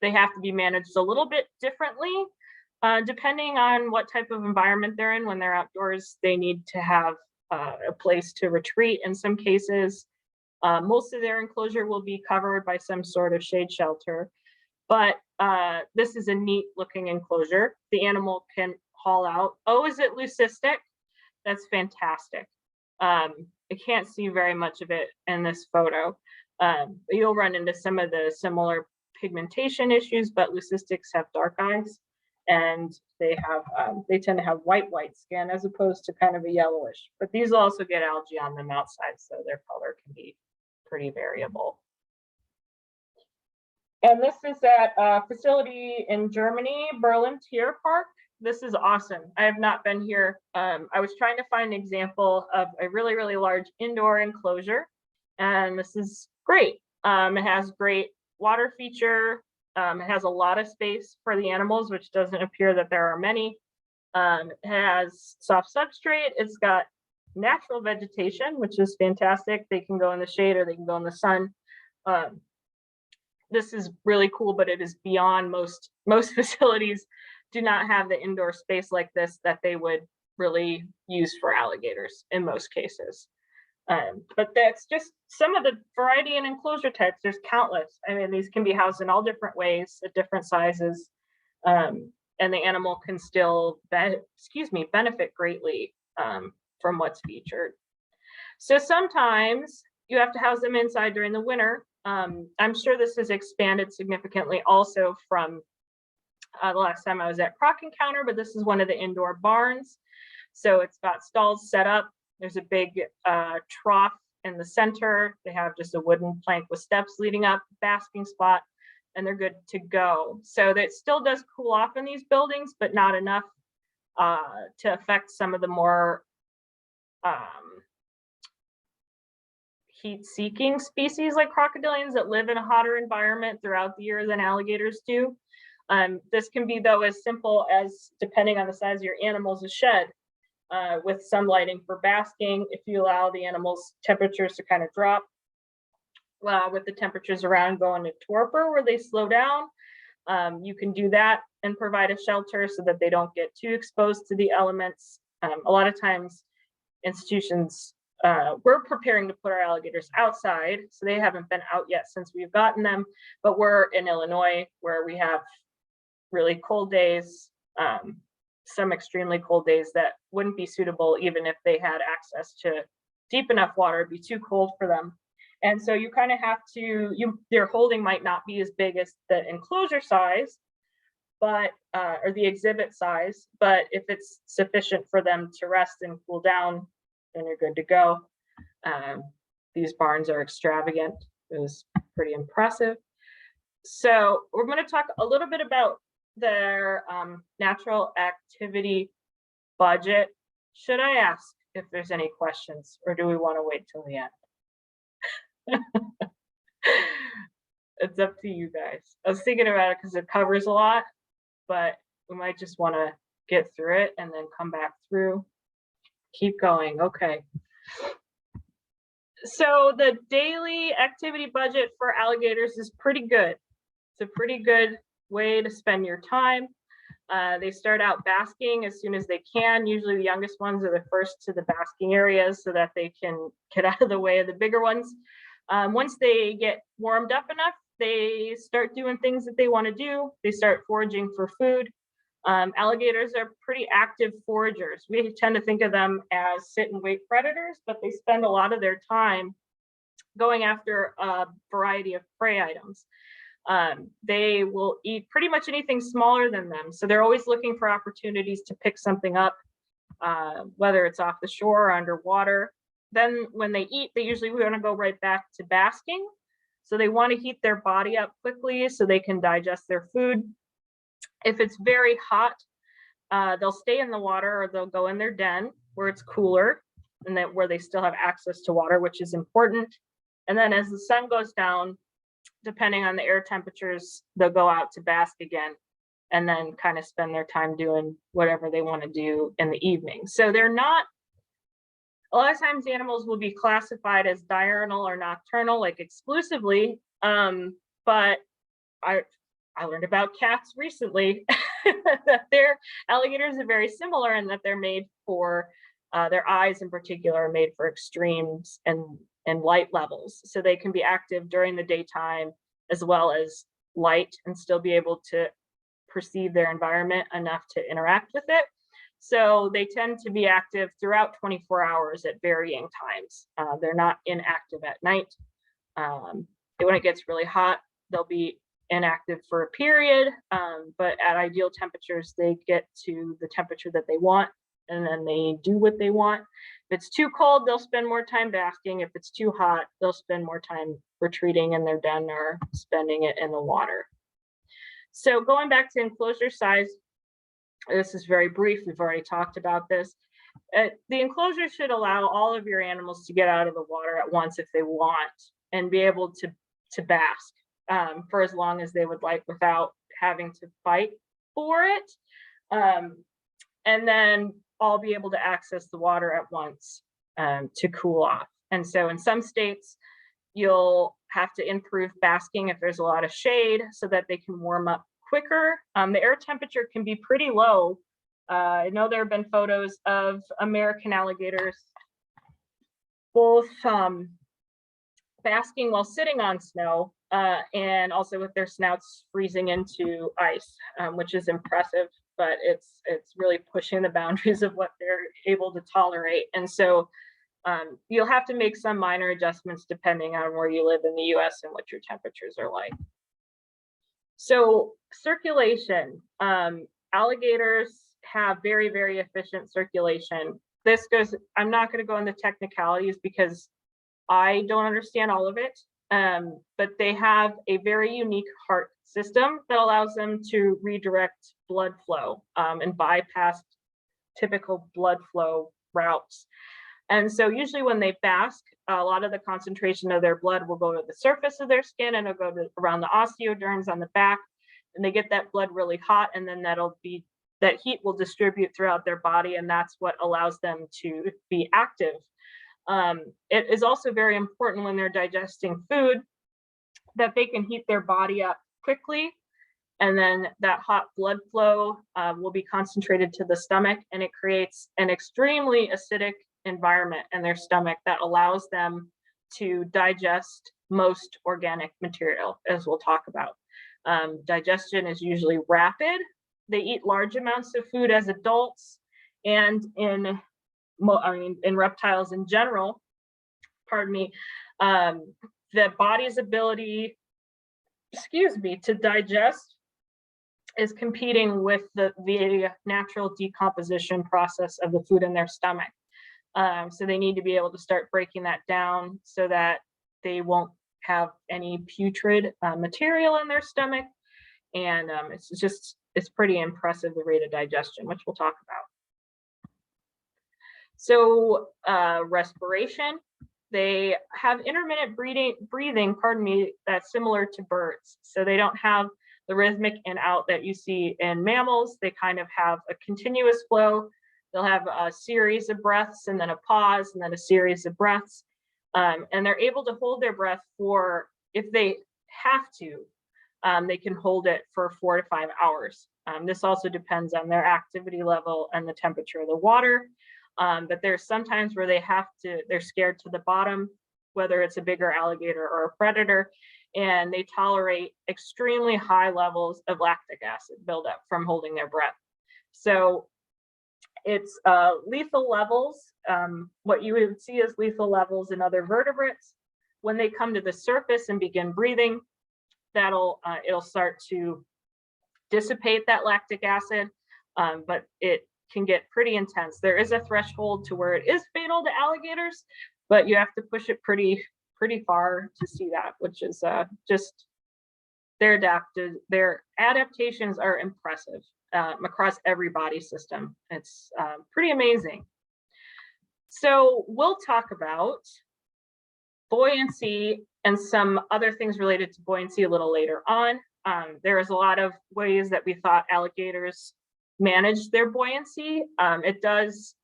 They have to be managed a little bit differently. Depending on what type of environment they're in. When they're outdoors, they need to have a place to retreat in some cases. Most of their enclosure will be covered by some sort of shade shelter, but this is a neat looking enclosure. The animal can haul out. Oh, is it leucistic? That's fantastic. I can't see very much of it in this photo. You'll run into some of the similar pigmentation issues, but leucistics have dark eyes. And they tend to have white skin as opposed to kind of a yellowish. But these will also get algae on them outside, so their color can be pretty variable. And this is at a facility in Germany, Berlin Tierpark. This is awesome. I have not been here. I was trying to find an example of a really, really large indoor enclosure, and this is great. It has great water feature. It has a lot of space for the animals, which doesn't appear that there are many. It has soft substrate. It's got natural vegetation, which is fantastic. They can go in the shade or they can go in the sun. This is really cool, but it is beyond most facilities do not have the indoor space like this that they would really use for alligators in most cases. But that's just some of the variety in enclosure types. There's countless. I mean, these can be housed in all different ways at different sizes, and the animal can still benefit greatly from what's featured. So sometimes you have to house them inside during the winter. I'm sure this has expanded significantly also from the last time I was at Croc Encounter, but this is one of the indoor barns. So it's got stalls set up. There's a big trough in the center. They have just a wooden plank with steps leading up, basking spot, and they're good to go. So that still does cool off in these buildings, but not enough to affect some of the more heat-seeking species like crocodilians that live in a hotter environment throughout the year than alligators do. This can be, though, as simple as, depending on the size of your animals, a shed. With some lighting for basking, if you allow the animals' temperatures to kind of drop, with the temperatures around going to torpor where they slow down, you can do that and provide a shelter so that they don't get too exposed to the elements. A lot of times institutions we're preparing to put our alligators outside, so they haven't been out yet since we've gotten them, but we're in Illinois where we have really cold days, some extremely cold days that wouldn't be suitable even if they had access to deep enough water. It'd be too cold for them. And so you kind of have to, their holding might not be as big as the enclosure size, but or the exhibit size, but if it's sufficient for them to rest and cool down, then you're good to go. These barns are extravagant. It was pretty impressive. So we're going to talk a little bit about their natural activity budget. Should I ask if there's any questions, or do we want to wait till the end? It's up to you guys. I was thinking about it because it covers a lot, but we might just want to get through it and then come back through. Keep going. Okay. So the daily activity budget for alligators is pretty good. It's a pretty good way to spend your time. They start out basking as soon as they can. Usually the youngest ones are the first to the basking areas so that they can get out of the way of the bigger ones. Once they get warmed up enough, they start doing things that they want to do. They start foraging for food. Alligators are pretty active foragers. We tend to think of them as sit and wait predators, but they spend a lot of their time going after a variety of prey items. They will eat pretty much anything smaller than them. So they're always looking for opportunities to pick something up, whether it's off the shore or underwater. Then when they eat, they usually want to go right back to basking. So they want to heat their body up quickly so they can digest their food. If it's very hot, they'll stay in the water or they'll go in their den where it's cooler and that where they still have access to water, which is important. And then as the sun goes down, depending on the air temperatures, they'll go out to bask again and then kind of spend their time doing whatever they want to do in the evening. So they're not, a lot of times animals will be classified as diurnal or nocturnal, like exclusively, but I learned about cats recently that their alligators are very similar in that they're made for, their eyes in particular are made for extremes and light levels. So they can be active during the daytime as well as light and still be able to perceive their environment enough to interact with it. So they tend to be active throughout 24 hours at varying times. They're not inactive at night. When it gets really hot, they'll be inactive for a period, but at ideal temperatures, they get to the temperature that they want, and then they do what they want. If it's too cold, they'll spend more time basking. If it's too hot, they'll spend more time retreating in their den or spending it in the water. So going back to enclosure size, this is very brief. We've already talked about this. The enclosure should allow all of your animals to get out of the water at once if they want and be able to bask for as long as they would like without having to fight for it. And then all be able to access the water at once to cool off. And so in some states, you'll have to improve basking if there's a lot of shade so that they can warm up quicker. The air temperature can be pretty low. I know there have been photos of American alligators both basking while sitting on snow and also with their snouts freezing into ice, which is impressive, but it's really pushing the boundaries of what they're able to tolerate. And so you'll have to make some minor adjustments depending on where you live in the US and what your temperatures are like. So circulation, alligators have very, very efficient circulation. This goes, I'm not going to go into technicalities because I don't understand all of it, but they have a very unique heart system that allows them to redirect blood flow and bypass typical blood flow routes. And so usually when they bask, a lot of the concentration of their blood will go to the surface of their skin and it'll go to around the osteoderms on the back, and they get that blood really hot, and then that heat will distribute throughout their body, and that's what allows them to be active. It is also very important when they're digesting food that they can heat their body up quickly, and then that hot blood flow will be concentrated to the stomach, and it creates an extremely acidic environment in their stomach that allows them to digest most organic material, as we'll talk about. Digestion is usually rapid. They eat large amounts of food as adults, and in reptiles in general, pardon me, the body's ability, to digest is competing with the natural decomposition process of the food in their stomach. So they need to be able to start breaking that down so that they won't have any putrid material in their stomach. And it's pretty impressive, the rate of digestion, which we'll talk about. So respiration, they have intermittent breathing, that's similar to birds. So they don't have the rhythmic in out that you see in mammals. They kind of have a continuous flow. They'll have a series of breaths and then a pause and then a series of breaths. And they're able to hold their breath for, if they have to, they can hold it for 4 to 5 hours. This also depends on their activity level and the temperature of the water. But there's sometimes where they're scared to the bottom, whether it's a bigger alligator or a predator, and they tolerate extremely high levels of lactic acid buildup from holding their breath. So it's lethal levels. What you would see as lethal levels in other vertebrates. When they come to the surface and begin breathing, it'll start to dissipate that lactic acid, but it can get pretty intense. There is a threshold to where it is fatal to alligators, but you have to push it pretty far to see that, which is just their adaptations are impressive across every body system. It's pretty amazing. So we'll talk about buoyancy and some other things related to buoyancy a little later on. There is a lot of ways that we thought alligators manage their buoyancy. It does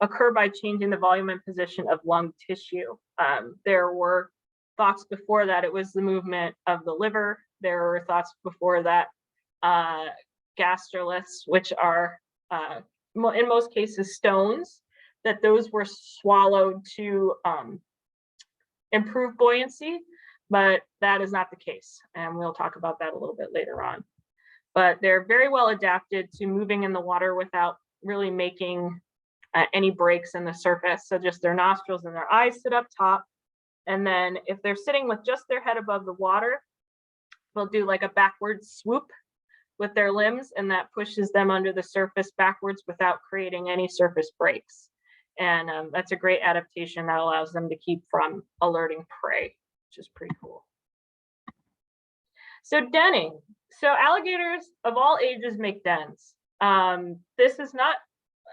occur by changing the volume and position of lung tissue. There were thoughts before that it was the movement of the liver. There were thoughts before that gastroliths, which are in most cases stones, that those were swallowed to improve buoyancy, but that is not the case. And we'll talk about that a little bit later on. But they're very well adapted to moving in the water without really making any breaks in the surface. So just their nostrils and their eyes sit up top. And then if they're sitting with just their head above the water, they'll do like a backward swoop with their limbs, and that pushes them under the surface backwards without creating any surface breaks. And that's a great adaptation that allows them to keep from alerting prey, which is pretty cool. So denning. So alligators of all ages make dens. This is not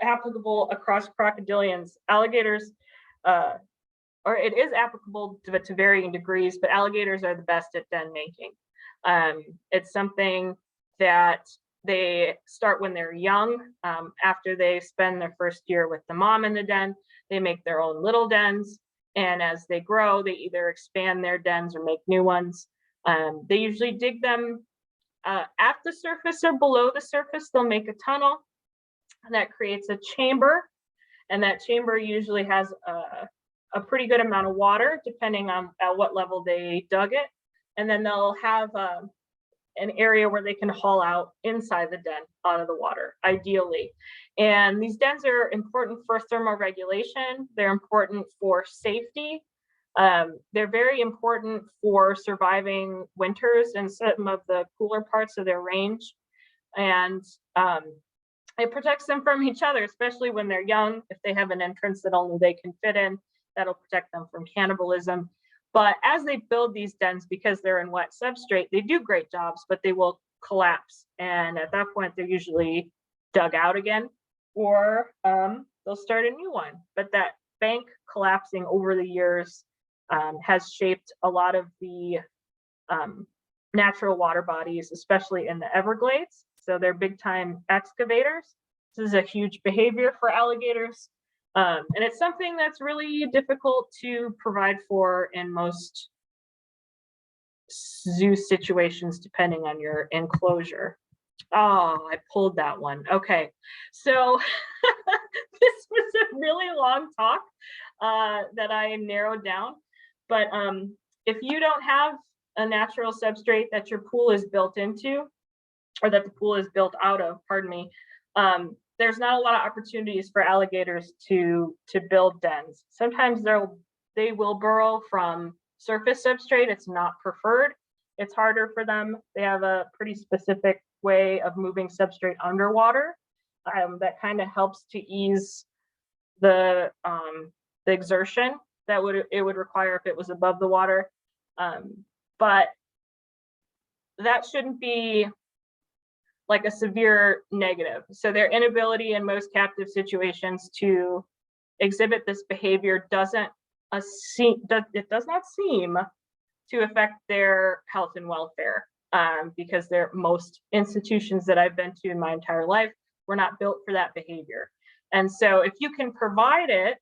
applicable across crocodilians. Alligators, or it is applicable to varying degrees, but alligators are the best at den making. It's something that they start when they're young. After they spend their first year with the mom in the den, they make their own little dens. And as they grow, they either expand their dens or make new ones. They usually dig them at the surface or below the surface. They'll make a tunnel that creates a chamber, and that chamber usually has a pretty good amount of water, depending on at what level they dug it. And then they'll have an area where they can haul out inside the den out of the water, ideally. And these dens are important for thermoregulation. They're important for safety. They're very important for surviving winters in some of the cooler parts of their range. And it protects them from each other, especially when they're young. If they have an entrance that only they can fit in, that'll protect them from cannibalism. But as they build these dens, because they're in wet substrate, they do great jobs, but they will collapse. And at that point, they're usually dug out again, or they'll start a new one. But that bank collapsing over the years has shaped a lot of the natural water bodies, especially in the Everglades. So they're big time excavators. This is a huge behavior for alligators. And it's something that's really difficult to provide for in most zoo situations, depending on your enclosure. Oh, I pulled that one. Okay. So this was a really long talk that I narrowed down. But if you don't have a natural substrate that your pool is built into, or that the pool is built out of, pardon me, there's not a lot of opportunities for alligators to build dens. Sometimes they will burrow from surface substrate. It's not preferred. It's harder for them. They have a pretty specific way of moving substrate underwater that kind of helps to ease the exertion that it would require if it was above the water. But that shouldn't be like a severe negative. So their inability in most captive situations to exhibit this behavior does not seem to affect their health and welfare, because most institutions that I've been to in my entire life were not built for that behavior. And so if you can provide it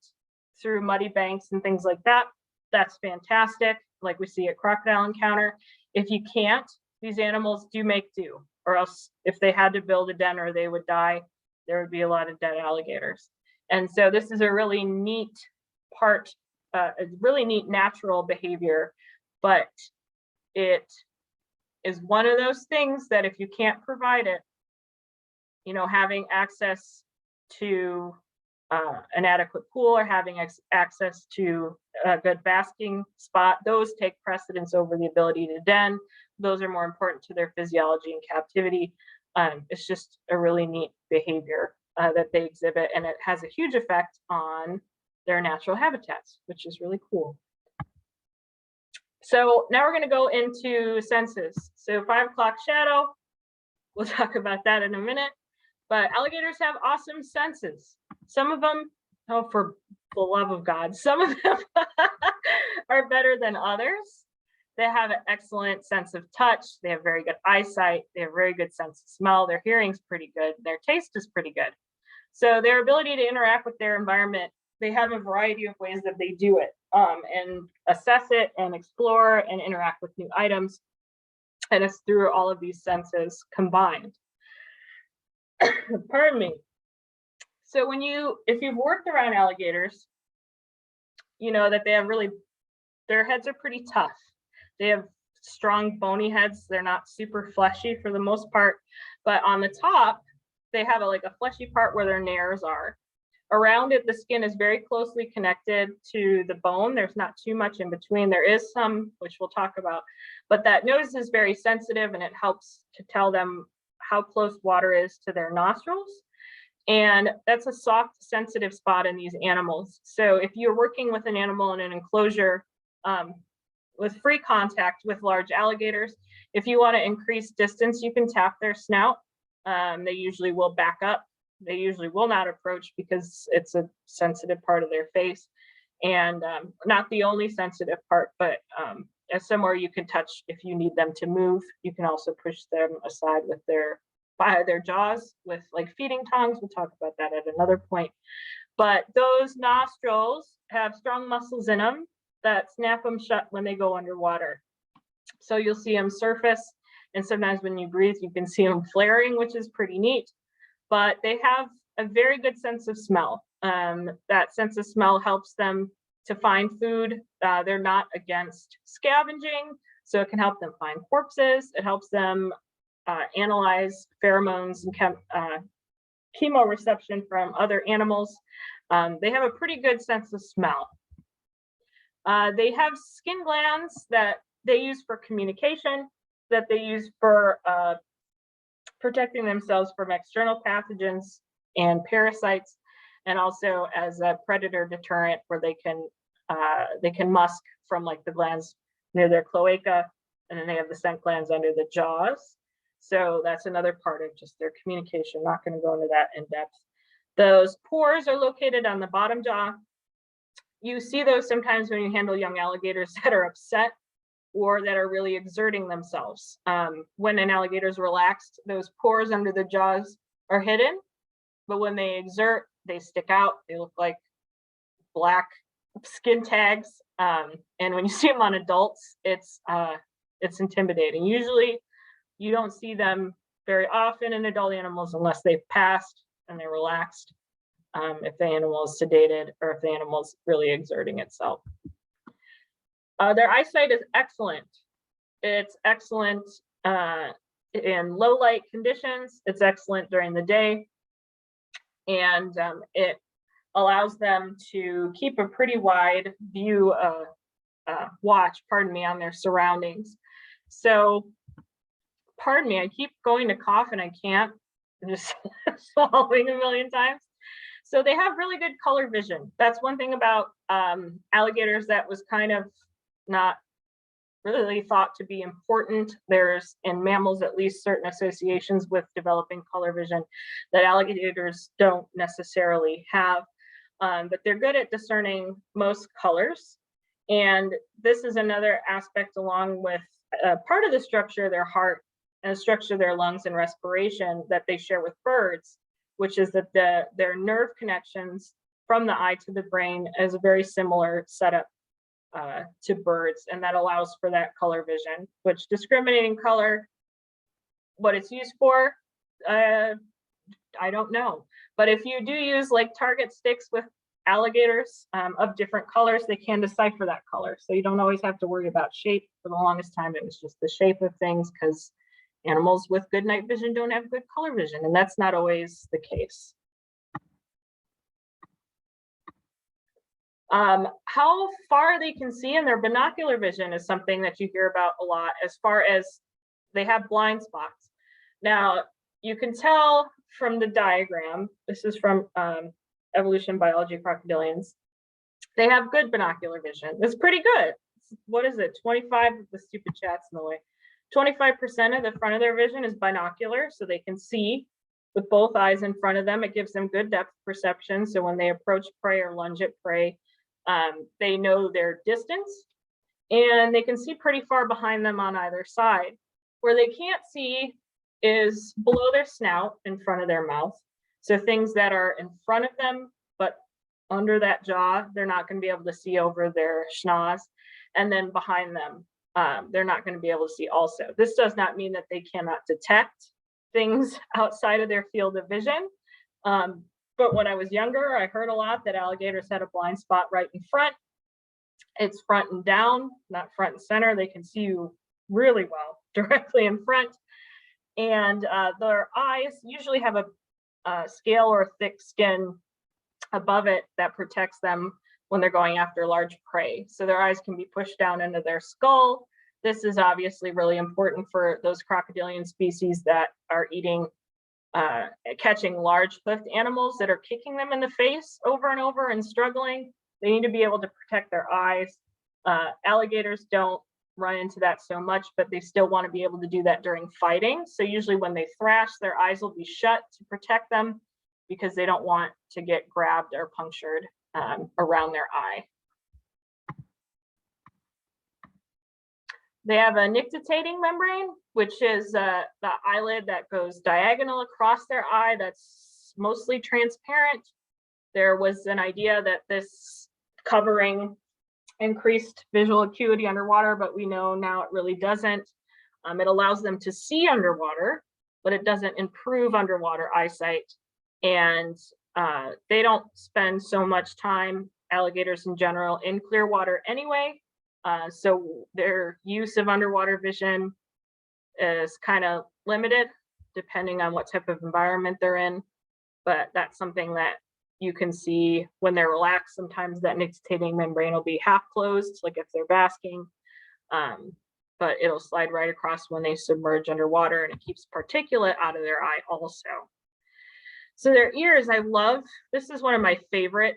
through muddy banks and things like that, that's fantastic, like we see at Crocodile Encounter. If you can't, these animals do make do, or else if they had to build a den or they would die, there would be a lot of dead alligators. And so this is a really neat part, a really neat natural behavior, but it is one of those things that if you can't provide it, having access to an adequate pool or having access to a good basking spot, those take precedence over the ability to den. Those are more important to their physiology and captivity. It's just a really neat behavior that they exhibit, and it has a huge effect on their natural habitats, which is really cool. So now we're going to go into senses. So 5 o'clock shadow, we'll talk about that in a minute. But alligators have awesome senses. Some of them, oh, for the love of God, some of them are better than others. They have an excellent sense of touch. They have very good eyesight. They have very good sense of smell. Their hearing's pretty good. Their taste is pretty good. So their ability to interact with their environment, they have a variety of ways that they do it, and assess it and explore and interact with new items. And it's through all of these senses combined. Pardon me. So if you've worked around alligators, you know that they have their heads are pretty tough. They have strong bony heads. They're not super fleshy for the most part, but on the top, they have a fleshy part where their nares are. Around it, the skin is very closely connected to the bone. There's not too much in between. There is some, which we'll talk about, but that nose is very sensitive, and it helps to tell them how close water is to their nostrils. And that's a soft, sensitive spot in these animals. So if you're working with an animal in an enclosure with free contact with large alligators, if you want to increase distance, you can tap their snout. They usually will back up. They usually will not approach because it's a sensitive part of their face, and not the only sensitive part, but somewhere you can touch if you need them to move. You can also push them aside with by their jaws with feeding tongs. We'll talk about that at another point. But those nostrils have strong muscles in them that snap them shut when they go underwater. So you'll see them surface, and sometimes when you breathe, you can see them flaring, which is pretty neat. But they have a very good sense of smell. That sense of smell helps them to find food. They're not against scavenging, so it can help them find corpses. It helps them analyze pheromones and chemoreception from other animals. They have a pretty good sense of smell. They have skin glands that they use for communication, that they use for protecting themselves from external pathogens and parasites, and also as a predator deterrent, where they can musk from the glands near their cloaca, and then they have the scent glands under the jaws. So that's another part of just their communication. Not going to go into that in depth. Those pores are located on the bottom jaw. You see those sometimes when you handle young alligators that are upset or that are really exerting themselves. When an alligator is relaxed, those pores under the jaws are hidden, but when they exert, they stick out. They look like black skin tags. And when you see them on adults, it's intimidating. Usually you don't see them very often in adult animals unless they've passed and they're relaxed, if the animal is sedated or if the animal is really exerting itself. Their eyesight is excellent. It's excellent in low light conditions. It's excellent during the day. And it allows them to keep a pretty wide view, watch, pardon me, on their surroundings. So, pardon me, I keep going to cough and I can't. I'm just swallowing a million times. So they have really good color vision. That's one thing about alligators that was kind of not really thought to be important. There's, in mammals at least, certain associations with developing color vision that alligators don't necessarily have, but they're good at discerning most colors. And this is another aspect along with part of the structure of their heart and the structure of their lungs and respiration that they share with birds, which is that their nerve connections from the eye to the brain is a very similar setup to birds, and that allows for that color vision, which discriminating color, what it's used for, I don't know. But if you do use like target sticks with alligators of different colors, they can decipher that color. So you don't always have to worry about shape. For the longest time, it was just the shape of things because animals with good night vision don't have good color vision, and that's not always the case. How far they can see in their binocular vision is something that you hear about a lot, as far as they have blind spots. Now, you can tell from the diagram, this is from evolution biology crocodilians, they have good binocular vision. It's pretty good. What is it? 25, the stupid chat's in the way. 25% of the front of their vision is binocular, so they can see with both eyes in front of them. It gives them good depth perception. So when they approach prey or lunge at prey, they know their distance and they can see pretty far behind them on either side. Where they can't see is below their snout in front of their mouth. So things that are in front of them, but under that jaw, they're not going to be able to see over their schnoz. And then behind them, they're not going to be able to see also. This does not mean that they cannot detect things outside of their field of vision. But when I was younger, I heard a lot that alligators had a blind spot right in front. It's front and down, not front and center. They can see you really well directly in front. And their eyes usually have a scale or thick skin above it that protects them when they're going after large prey. So their eyes can be pushed down into their skull. This is obviously really important for those crocodilian species that are eating, catching large hoofed animals that are kicking them in the face over and over and struggling. They need to be able to protect their eyes. Alligators don't run into that so much, but they still want to be able to do that during fighting. So usually when they thrash, their eyes will be shut to protect them because they don't want to get grabbed or punctured around their eye. They have a nictitating membrane, which is the eyelid that goes diagonal across their eye that's mostly transparent. There was an idea that this covering increased visual acuity underwater, but we know now it really doesn't. It allows them to see underwater, but it doesn't improve underwater eyesight. And they don't spend so much time, alligators in general, in clear water anyway. So their use of underwater vision is kind of limited depending on what type of environment they're in. But that's something that you can see when they're relaxed. Sometimes that nictitating membrane will be half closed, like if they're basking, but it'll slide right across when they submerge underwater, and it keeps particulate out of their eye also. So their ears, I love. This is one of my favorite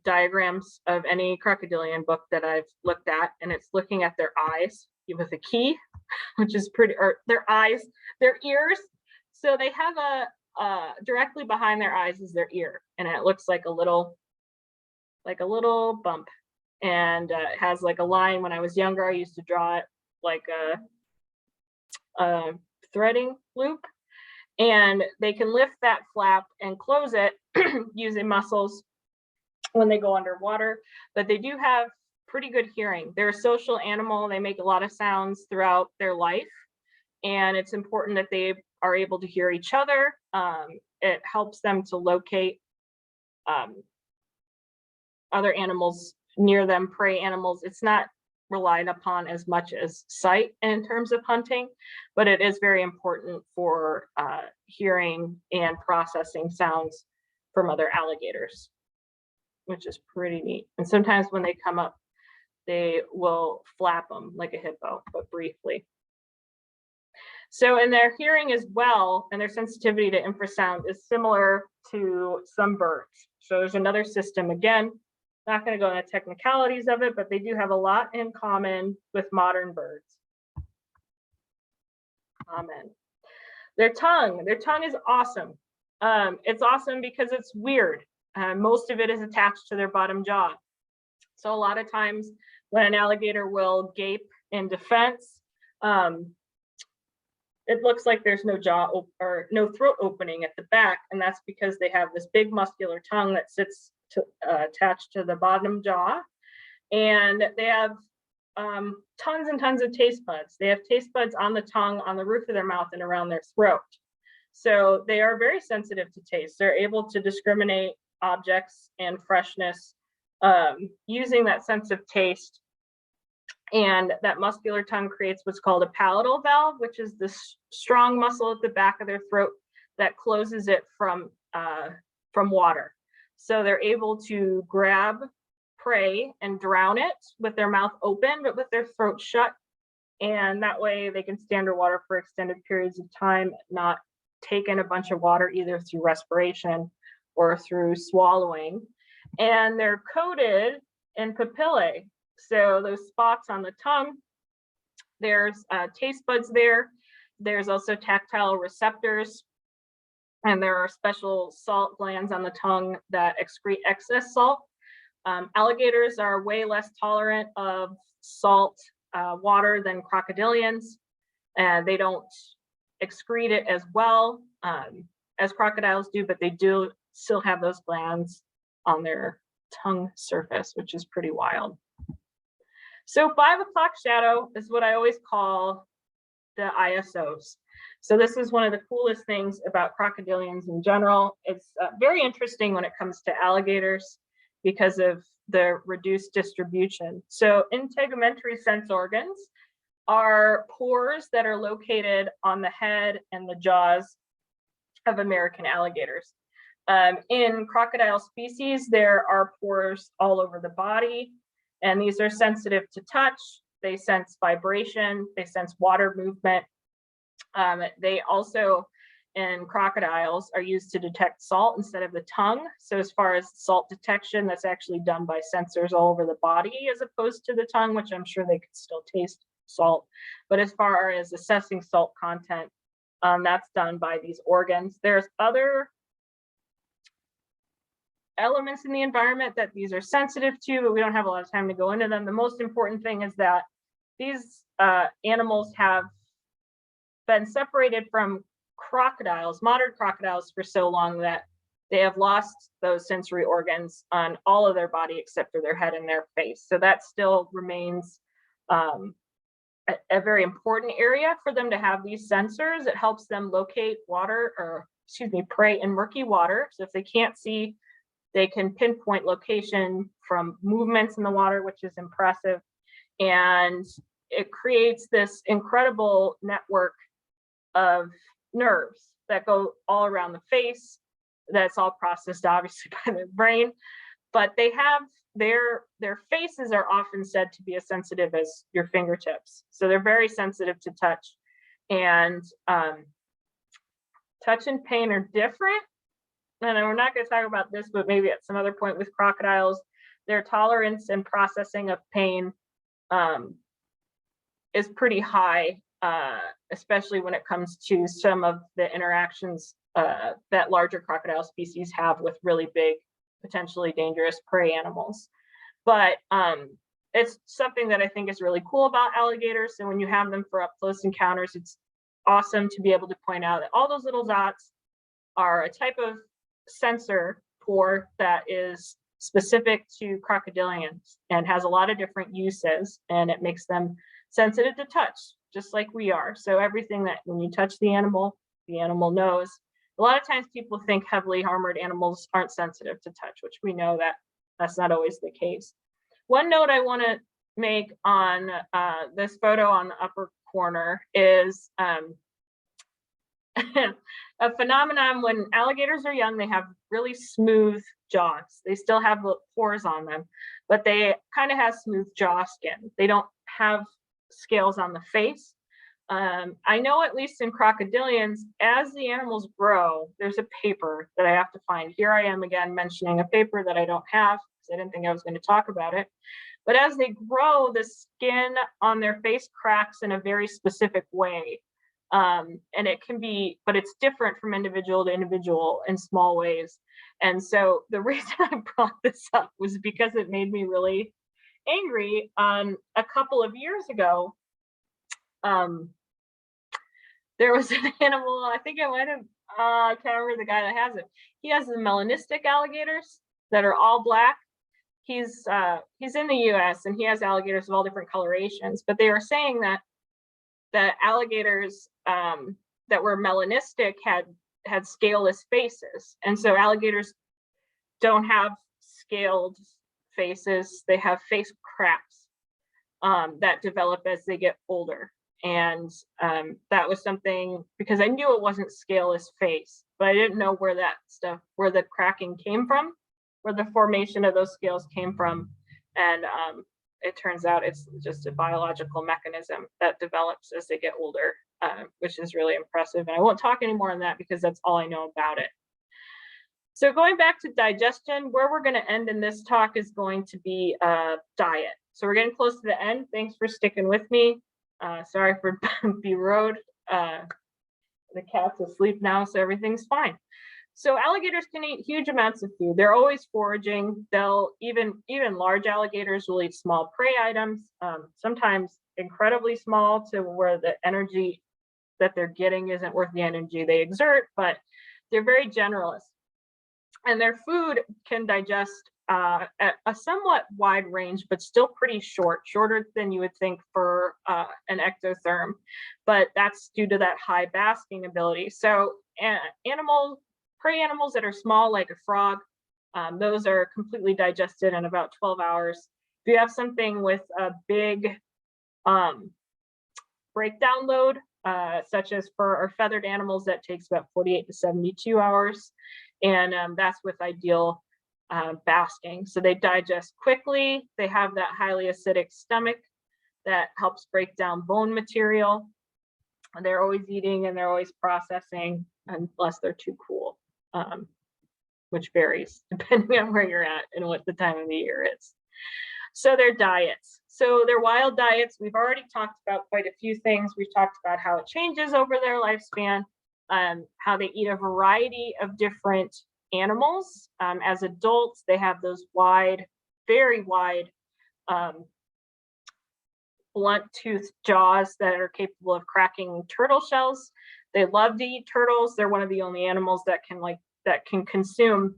diagrams of any crocodilian book that I've looked at, and it's looking at their eyes with a key, which is pretty, or their eyes, their ears. So they have directly behind their eyes is their ear, and it looks like a little bump, and it has like a line. When I was younger, I used to draw it like a threading loop, and they can lift that flap and close it using muscles when they go underwater. But they do have pretty good hearing. They're a social animal. They make a lot of sounds throughout their life, and it's important that they are able to hear each other. It helps them to locate other animals near them, prey animals. It's not relied upon as much as sight in terms of hunting, but it is very important for hearing and processing sounds from other alligators, which is pretty neat. And sometimes when they come up, they will flap them like a hippo, but briefly. So, and their hearing as well, and their sensitivity to infrasound is similar to some birds. So there's another system, again, not going to go into technicalities of it, but they do have a lot in common with modern birds. Amen. Their tongue is awesome. It's awesome because it's weird. Most of it is attached to their bottom jaw. So a lot of times when an alligator will gape in defense, it looks like there's no jaw or no throat opening at the back, and that's because they have this big muscular tongue that sits attached to the bottom jaw, and they have tons and tons of taste buds. They have taste buds on the tongue, on the roof of their mouth, and around their throat. So they are very sensitive to taste. They're able to discriminate objects and freshness using that sense of taste. And that muscular tongue creates what's called a palatal valve, which is this strong muscle at the back of their throat that closes it from water. So they're able to grab prey and drown it with their mouth open, but with their throat shut. And that way they can stay underwater for extended periods of time, not take in a bunch of water either through respiration or through swallowing. And they're coated in papillae. So those spots on the tongue, there's taste buds there. There's also tactile receptors. And there are special salt glands on the tongue that excrete excess salt. Alligators are way less tolerant of salt water than crocodilians, and they don't excrete it as well as crocodiles do, but they do still have those glands on their tongue surface, which is pretty wild. So 5 o'clock shadow is what I always call the ISOs. So this is one of the coolest things about crocodilians in general. It's very interesting when it comes to alligators because of the reduced distribution. So integumentary sense organs are pores that are located on the head and the jaws of American alligators. In crocodile species, there are pores all over the body, and these are sensitive to touch. They sense vibration, they sense water movement. They also, in crocodiles, are used to detect salt instead of the tongue. So as far as salt detection, that's actually done by sensors all over the body as opposed to the tongue, which I'm sure they could still taste salt. But as far as assessing salt content, that's done by these organs. There's other elements in the environment that these are sensitive to, but we don't have a lot of time to go into them. The most important thing is that these animals have been separated from crocodiles, modern crocodiles, for so long that they have lost those sensory organs on all of their body except for their head and their face. So that still remains a very important area for them to have these sensors. It helps them locate water, or excuse me, prey in murky water. So if they can't see, they can pinpoint location from movements in the water, which is impressive. And it creates this incredible network of nerves that go all around the face. That's all processed obviously by the brain, but they have their faces are often said to be as sensitive as your fingertips. So they're very sensitive to touch, and touch and pain are different. And we're not going to talk about this, but maybe at some other point with crocodiles, their tolerance and processing of pain is pretty high, especially when it comes to some of the interactions that larger crocodile species have with really big, potentially dangerous prey animals. But it's something that I think is really cool about alligators. And when you have them for up close encounters, it's awesome to be able to point out that all those little dots are a type of sensor pore that is specific to crocodilians and has a lot of different uses, and it makes them sensitive to touch, just like we are. So everything that when you touch the animal, the animal knows. A lot of times people think heavily armored animals aren't sensitive to touch, which we know that that's not always the case. One note I want to make on this photo on the upper corner is a phenomenon. When alligators are young, they have really smooth jaws. They still have the pores on them, but they kind of have smooth jaw skin. They don't have scales on the face. I know at least in crocodilians, as the animals grow, there's a paper that I have to find. Here I am again mentioning a paper that I don't have because I didn't think I was going to talk about it. But as they grow, the skin on their face cracks in a very specific way. And it can be, but it's different from individual to individual in small ways. And so the reason I brought this up was because it made me really angry. A couple of years ago, there was an animal, I think I might have, I can't remember the guy that has it. He has the melanistic alligators that are all black. He's in the US and he has alligators of all different colorations, but they were saying that alligators that were melanistic had scaleless faces. And so alligators don't have scaled faces, they have face cracks that develop as they get older. And that was something, because I knew it wasn't scaleless face, but I didn't know where the cracking came from, where the formation of those scales came from. And it turns out it's just a biological mechanism that develops as they get older, which is really impressive. And I won't talk anymore on that because that's all I know about it. So going back to digestion, where we're going to end in this talk is going to be diet. So we're getting close to the end. Thanks for sticking with me. Sorry for bumpy road. The cat's asleep now, so everything's fine. So alligators can eat huge amounts of food. They're always foraging. They'll even large alligators will eat small prey items, sometimes incredibly small to where the energy that they're getting isn't worth the energy they exert, but they're very generalist. And their food can digest at a somewhat wide range, but still pretty shorter than you would think for an ectotherm. But that's due to that high basking ability. So prey animals that are small, like a frog, those are completely digested in about 12 hours. If you have something with a big breakdown load, such as for our feathered animals, that takes about 48 to 72 hours. And that's with ideal basking. So they digest quickly. They have that highly acidic stomach that helps break down bone material. And they're always eating and they're always processing, unless they're too cool, which varies depending on where you're at and what the time of the year is. So their diets. So their wild diets, we've already talked about quite a few things. We've talked about how it changes over their lifespan, how they eat a variety of different animals. As adults, they have those wide, very wide, blunt toothed jaws that are capable of cracking turtle shells. They love to eat turtles. They're one of the only animals that can consume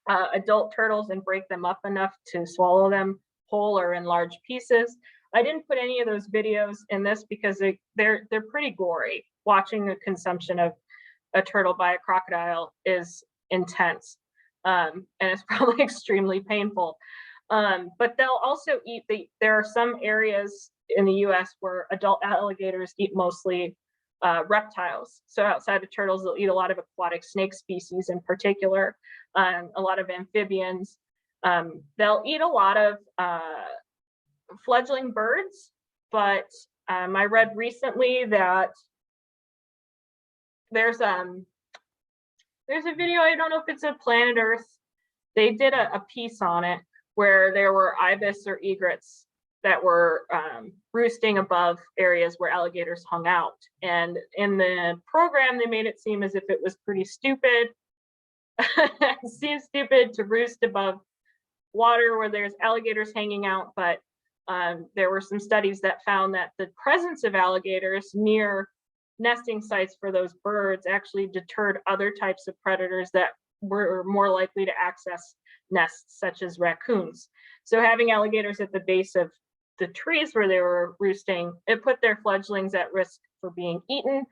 adult turtles and break them up enough to swallow them whole or in large pieces. I didn't put any of those videos in this because they're pretty gory. Watching the consumption of a turtle by a crocodile is intense, and it's probably extremely painful. But they'll also eat there are some areas in the US where adult alligators eat mostly reptiles. So outside of turtles, they'll eat a lot of aquatic snake species in particular, a lot of amphibians. They'll eat a lot of fledgling birds, but I read recently that there's a video, I don't know if it's a Planet Earth, they did a piece on it where there were ibis or egrets that were roosting above areas where alligators hung out. And in the program, they made it seem as if it was pretty stupid. It seems stupid to roost above water where there's alligators hanging out, but there were some studies that found that the presence of alligators near nesting sites for those birds actually deterred other types of predators that were more likely to access nests, such as raccoons. So having alligators at the base of the trees where they were roosting, it put their fledglings at risk for being eaten,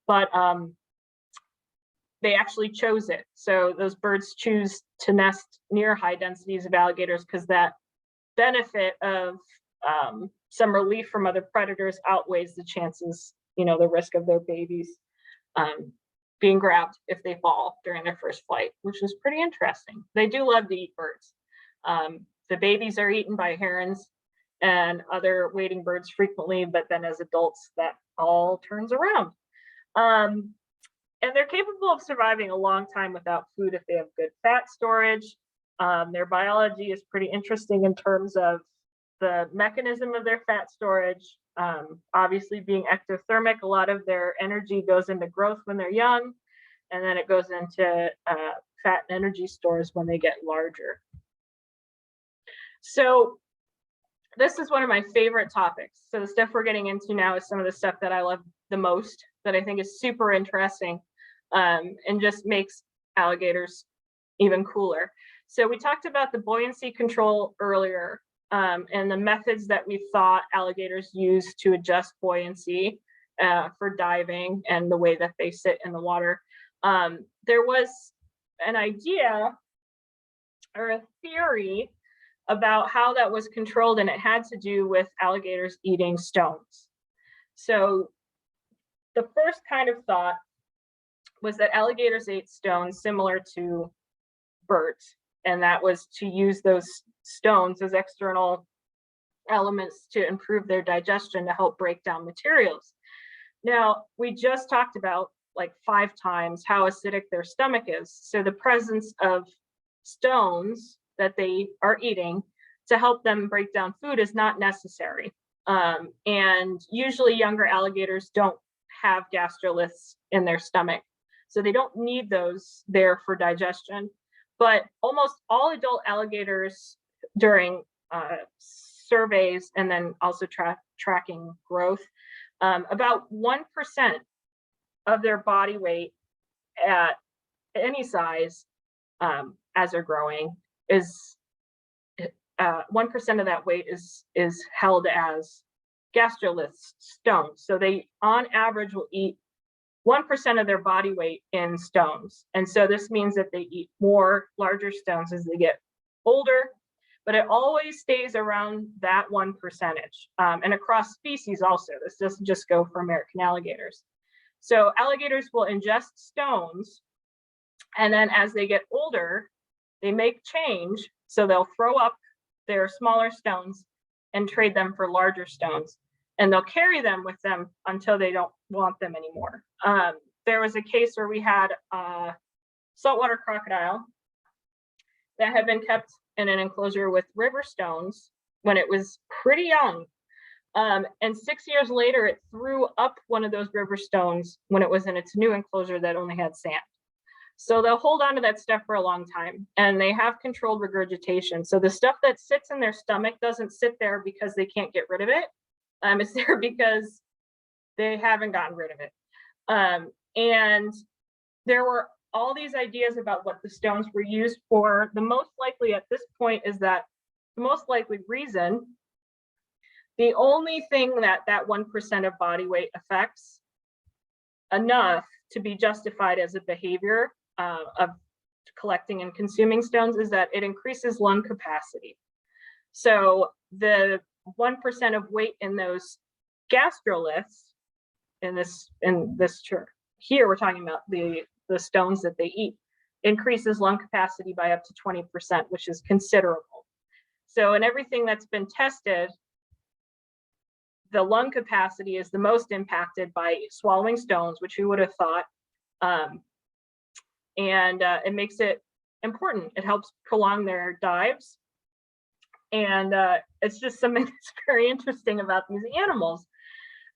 but they actually chose it. So those birds choose to nest near high densities of alligators because that benefit of some relief from other predators outweighs the chances, the risk of their babies being grabbed if they fall during their first flight, which is pretty interesting. They do love to eat birds. The babies are eaten by herons and other wading birds frequently, but then as adults, that all turns around. And they're capable of surviving a long time without food if they have good fat storage. Their biology is pretty interesting in terms of the mechanism of their fat storage. Obviously, being ectothermic, a lot of their energy goes into growth when they're young, and then it goes into fat and energy stores when they get larger. So this is one of my favorite topics. So the stuff we're getting into now is some of the stuff that I love the most, that I think is super interesting, and just makes alligators even cooler. So we talked about the buoyancy control earlier, and the methods that we thought alligators use to adjust buoyancy for diving and the way that they sit in the water. There was an idea or a theory about how that was controlled, and it had to do with alligators eating stones. So the first kind of thought was that alligators ate stones similar to birds, and that was to use those stones as external elements to improve their digestion to help break down materials. Now, we just talked about like 5 times how acidic their stomach is. So the presence of stones that they are eating to help them break down food is not necessary. And usually younger alligators don't have gastroliths in their stomach, so they don't need those there for digestion. But almost all adult alligators during surveys and then also tracking growth, about 1% of their body weight at any size as they're growing is 1% of that weight is held as gastrolith stones. So they on average will eat 1% of their body weight in stones. And so this means that they eat more larger stones as they get older, but it always stays around that 1%. And across species also, this doesn't just go for American alligators. So alligators will ingest stones, and then as they get older, they make change. So they'll throw up their smaller stones and trade them for larger stones. And they'll carry them with them until they don't want them anymore. There was a case where we had a saltwater crocodile that had been kept in an enclosure with river stones when it was pretty young. And 6 years later, it threw up one of those river stones when it was in its new enclosure that only had sand. So they'll hold on to that stuff for a long time, and they have controlled regurgitation. So the stuff that sits in their stomach doesn't sit there because they can't get rid of it. It's there because they haven't gotten rid of it. And there were all these ideas about what the stones were used for. The most likely at this point is that the most likely reason, the only thing that 1% of body weight affects enough to be justified as a behavior of collecting and consuming stones is that it increases lung capacity. So the 1% of weight in those gastroliths in this chart here, we're talking about the stones that they eat, increases lung capacity by up to 20%, which is considerable. So in everything that's been tested, the lung capacity is the most impacted by swallowing stones, which you would have thought. And it makes it important. It helps prolong their dives. And it's just something that's very interesting about these animals.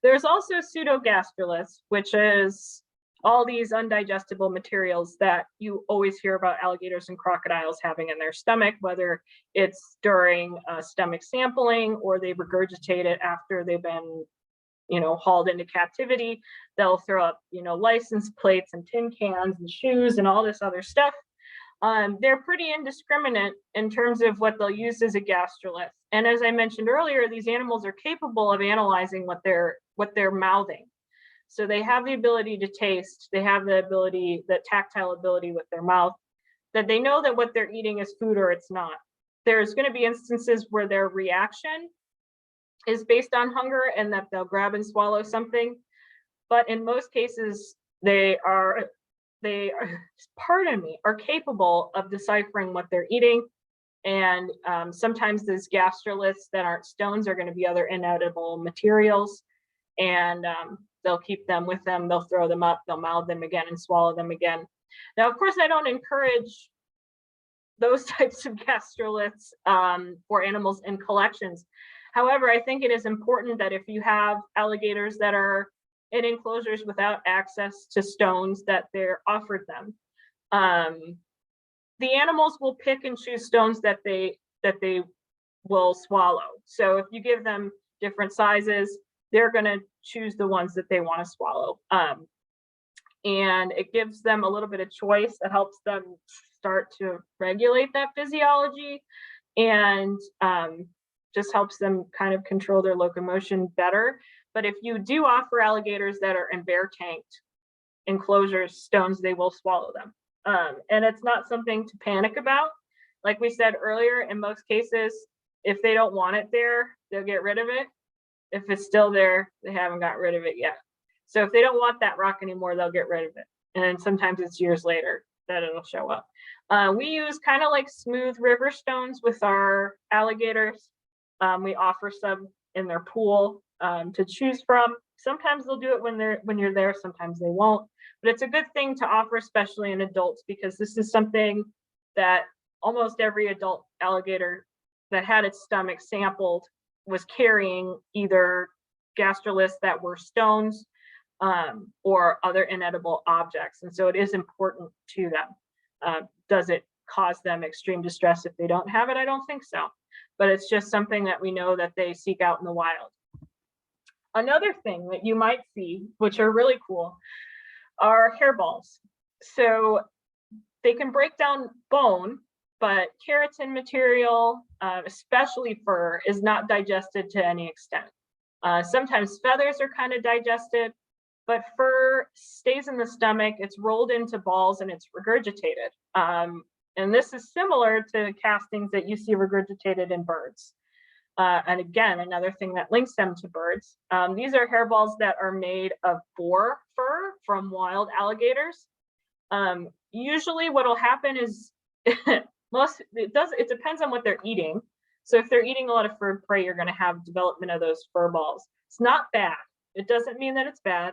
There's also pseudogastroliths, which is all these undigestible materials that you always hear about alligators and crocodiles having in their stomach, whether it's during stomach sampling or they regurgitate it after they've been, hauled into captivity. They'll throw up, license plates and tin cans and shoes and all this other stuff. They're pretty indiscriminate in terms of what they'll use as a gastrolith. And as I mentioned earlier, these animals are capable of analyzing what they're mouthing. So they have the ability to taste, they have the ability, the tactile ability with their mouth, that they know that what they're eating is food or it's not. There's going to be instances where their reaction is based on hunger and that they'll grab and swallow something. But in most cases, they are, pardon me, are capable of deciphering what they're eating. And sometimes these gastroliths that aren't stones are going to be other inedible materials. And they'll keep them with them, they'll throw them up, they'll mouth them again and swallow them again. Now, of course, I don't encourage those types of gastroliths for animals in collections. However, I think it is important that if you have alligators that are in enclosures without access to stones, that they're offered them. The animals will pick and choose stones that they will swallow. So if you give them different sizes, they're going to choose the ones that they want to swallow. And it gives them a little bit of choice. It helps them start to regulate that physiology, and just helps them kind of control their locomotion better. But if you do offer alligators that are in bear tanked enclosures, stones, they will swallow them. And it's not something to panic about. Like we said earlier, in most cases, if they don't want it there, they'll get rid of it. If it's still there, they haven't got rid of it yet. So if they don't want that rock anymore, they'll get rid of it. And sometimes it's years later that it'll show up. We use kind of like smooth river stones with our alligators. We offer some in their pool to choose from. Sometimes they'll do it when you're there, sometimes they won't. But it's a good thing to offer, especially in adults, because this is something that almost every adult alligator that had its stomach sampled was carrying either gastroliths that were stones or other inedible objects. And so it is important to them. Does it cause them extreme distress if they don't have it? I don't think so. But it's just something that we know that they seek out in the wild. Another thing that you might see, which are really cool, are hairballs. So they can break down bone, but keratin material, especially fur, is not digested to any extent. Sometimes feathers are kind of digested, but fur stays in the stomach, it's rolled into balls, and it's regurgitated. And this is similar to castings that you see regurgitated in birds. And again, another thing that links them to birds. These are hairballs that are made of boar fur from wild alligators. Usually what will happen is, it depends on what they're eating. So if they're eating a lot of fur prey, you're going to have development of those fur balls. It's not bad. It doesn't mean that it's bad,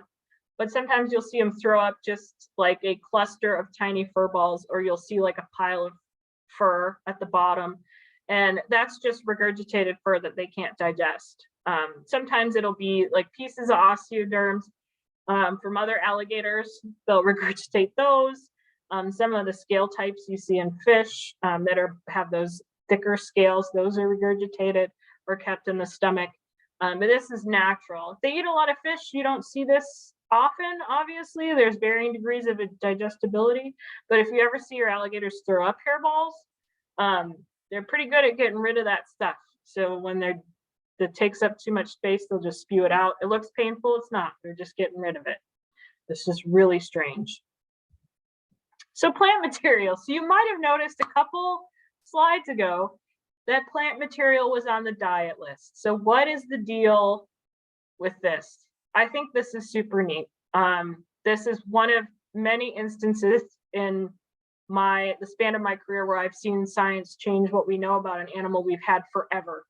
but sometimes you'll see them throw up just like a cluster of tiny fur balls, or you'll see like a pile of fur at the bottom. And that's just regurgitated fur that they can't digest. Sometimes it'll be like pieces of osteoderms from other alligators. They'll regurgitate those. Some of the scale types you see in fish that have those thicker scales, those are regurgitated or kept in the stomach. But this is natural. If they eat a lot of fish, you don't see this often, obviously. There's varying degrees of digestibility. But if you ever see your alligators throw up hairballs, they're pretty good at getting rid of that stuff. So when that takes up too much space, they'll just spew it out. It looks painful, it's not. They're just getting rid of it. This is really strange. So plant material. So you might have noticed a couple slides ago that plant material was on the diet list. So what is the deal with this? I think this is super neat. This is one of many instances in the span of my career where I've seen science change what we know about an animal we've had forever.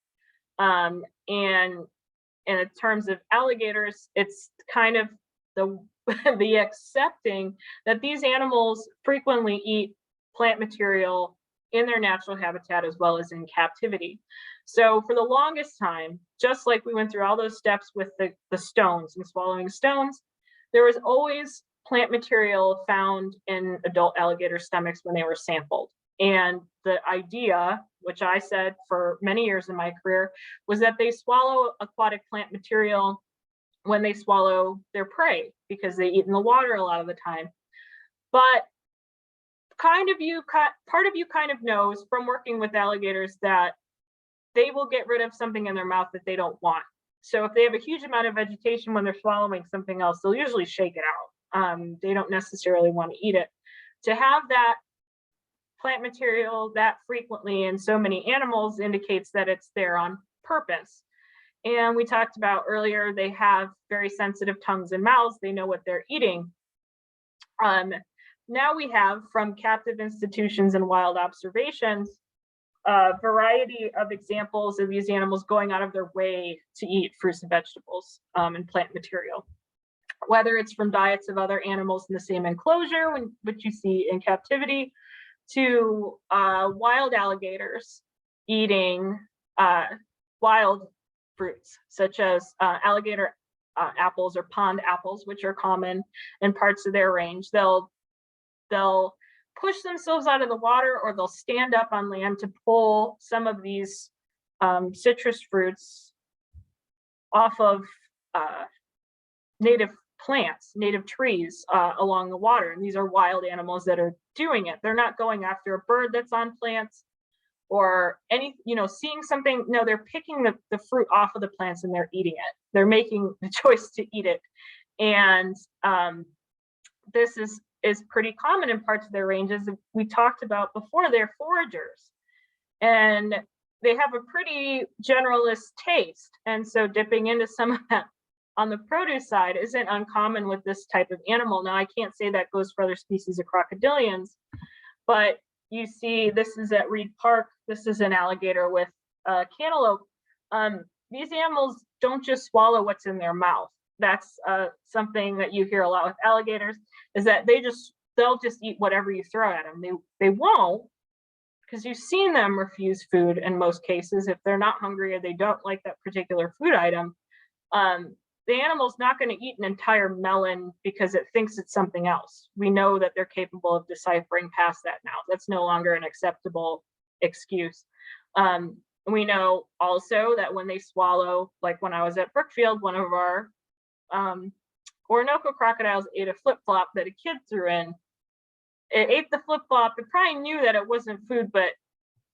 And in terms of alligators, it's kind of the accepting that these animals frequently eat plant material in their natural habitat as well as in captivity. So for the longest time, just like we went through all those steps with the stones and swallowing stones, there was always plant material found in adult alligator stomachs when they were sampled. And the idea, which I said for many years in my career, was that they swallow aquatic plant material when they swallow their prey because they eat in the water a lot of the time. But part of you kind of knows from working with alligators that they will get rid of something in their mouth that they don't want. So if they have a huge amount of vegetation when they're swallowing something else, they'll usually shake it out. They don't necessarily want to eat it. To have that plant material that frequently in so many animals indicates that it's there on purpose. And we talked about earlier, they have very sensitive tongues and mouths. They know what they're eating. Now we have, from captive institutions and wild observations, a variety of examples of these animals going out of their way to eat fruits and vegetables and plant material. Whether it's from diets of other animals in the same enclosure, which you see in captivity, to wild alligators eating wild fruits, such as alligator apples or pond apples, which are common in parts of their range. They'll push themselves out of the water, or they'll stand up on land to pull some of these citrus fruits off of native plants, native trees along the water. And these are wild animals that are doing it. They're not going after a bird that's on plants or seeing something. No, they're picking the fruit off of the plants and they're eating it. They're making the choice to eat it. And this is pretty common in parts of their ranges. We talked about before, they're foragers and they have a pretty generalist taste. And so dipping into some of that on the produce side isn't uncommon with this type of animal. Now, I can't say that goes for other species of crocodilians, but you see, this is at Reed Park. This is an alligator with cantaloupe. These animals don't just swallow what's in their mouth. That's something that you hear a lot with alligators, is that they'll just eat whatever you throw at them. They won't, because you've seen them refuse food in most cases if they're not hungry or they don't like that particular food item. The animal's not going to eat an entire melon because it thinks it's something else. We know that they're capable of deciphering past that now. That's no longer an acceptable excuse. We know also that when they swallow, like when I was at Brookfield, one of our Orinoco crocodiles ate a flip-flop that a kid threw in. It ate the flip-flop. It probably knew that it wasn't food, but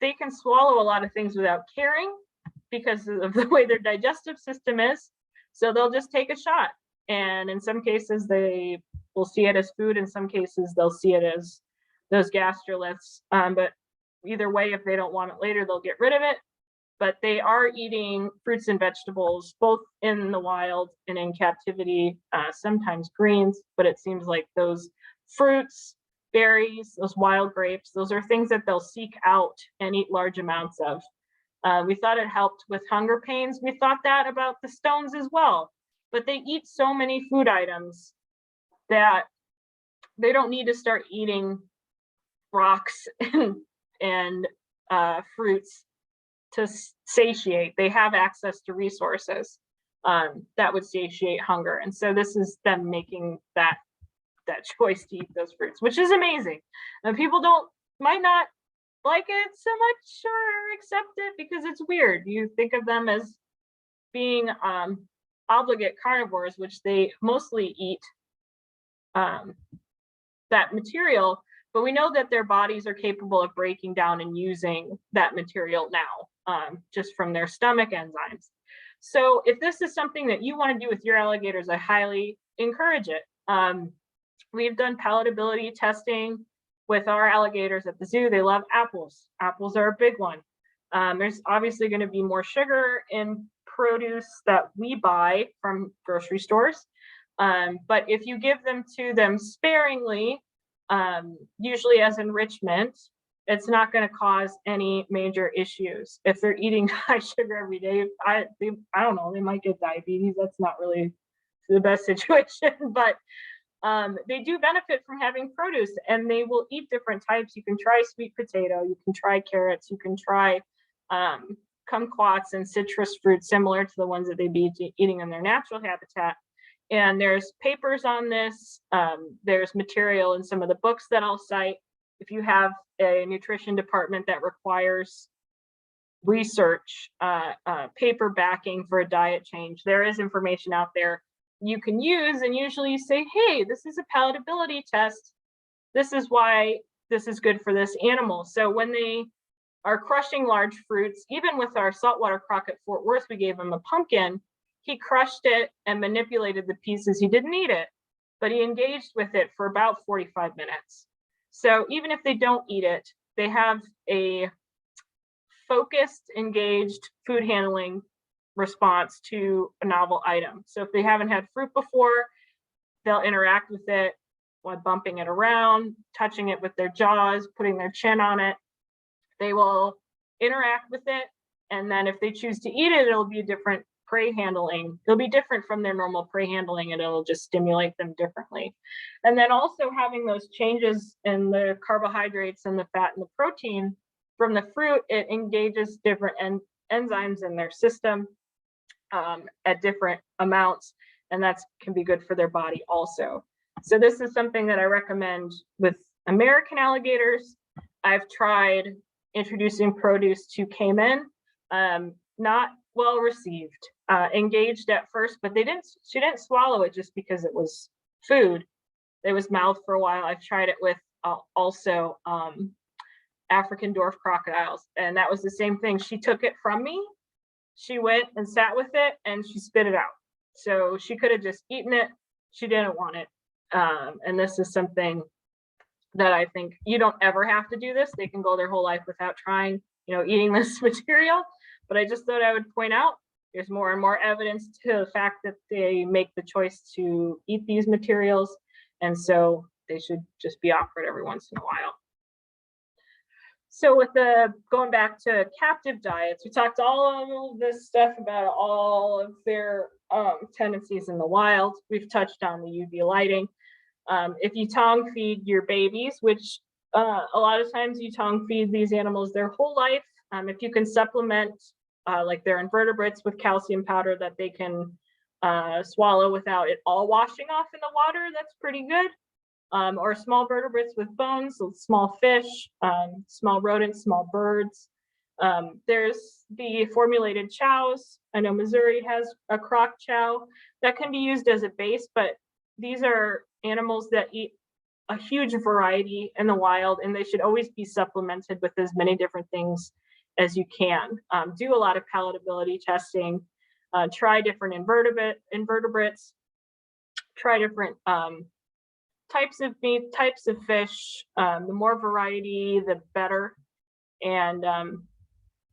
they can swallow a lot of things without caring because of the way their digestive system is. So they'll just take a shot. And in some cases, they will see it as food. In some cases, they'll see it as those gastroliths. But either way, if they don't want it later, they'll get rid of it. But they are eating fruits and vegetables, both in the wild and in captivity, sometimes greens. But it seems like those fruits, berries, those wild grapes, those are things that they'll seek out and eat large amounts of. We thought it helped with hunger pains. We thought that about the stones as well, but they eat so many food items that they don't need to start eating rocks and fruits to satiate. They have access to resources that would satiate hunger. And so this is them making that choice to eat those fruits, which is amazing. And people might not like it so much or accept it because it's weird. You think of them as being obligate carnivores, which they mostly eat that material, but we know that their bodies are capable of breaking down and using that material now, just from their stomach enzymes. So if this is something that you want to do with your alligators, I highly encourage it. We've done palatability testing with our alligators at the zoo. They love apples. Apples are a big one. There's obviously going to be more sugar in produce that we buy from grocery stores. But if you give them to them sparingly, usually as enrichment, it's not going to cause any major issues. If they're eating high sugar every day, I don't know, they might get diabetes. That's not really the best situation, but they do benefit from having produce, and they will eat different types. You can try sweet potato, you can try carrots, you can try kumquats and citrus fruits similar to the ones that they'd be eating in their natural habitat. And there's papers on this. There's material in some of the books that I'll cite. If you have a nutrition department that requires research, paper backing for a diet change, there is information out there you can use, and usually you say, hey, this is a palatability test. This is why this is good for this animal. So when they are crushing large fruits, even with our saltwater croc at Fort Worth, we gave them a pumpkin. he crushed it and manipulated the pieces. He didn't eat it, but he engaged with it for about 45 minutes. So even if they don't eat it, they have a focused, engaged food handling response to a novel item. So if they haven't had fruit before, they'll interact with it by bumping it around, touching it with their jaws, putting their chin on it. They will interact with it. And then if they choose to eat it, it'll be a different prey handling. It'll be different from their normal prey handling, and it'll just stimulate them differently. And then also having those changes in the carbohydrates and the fat and the protein from the fruit, it engages different enzymes in their system at different amounts, and that can be good for their body also. So this is something that I recommend with American alligators. I've tried introducing produce to caiman, not well received, engaged at first, but she didn't swallow it just because it was food. It was mouthed for a while. I've tried it with also African dwarf crocodiles, and that was the same thing. She took it from me, she went and sat with it, and she spit it out. So she could have just eaten it. She didn't want it. And this is something that I think you don't ever have to do this. They can go their whole life without trying, eating this material. But I just thought I would point out there's more and more evidence to the fact that they make the choice to eat these materials. And so they should just be offered every once in a while. So with going back to captive diets, we talked all of this stuff about all of their tendencies in the wild. We've touched on the UV lighting. If you tongue feed your babies, which a lot of times you tongue feed these animals their whole life, if you can supplement like their invertebrates with calcium powder that they can swallow without it all washing off in the water, that's pretty good. Or small vertebrates with bones, so small fish, small rodents, small birds. There's the formulated chows. I know Missouri has a croc chow that can be used as a base, but these are animals that eat a huge variety in the wild, and they should always be supplemented with as many different things as you can. Do a lot of palatability testing, try different invertebrates, try different types of meat, types of fish. The more variety, the better. And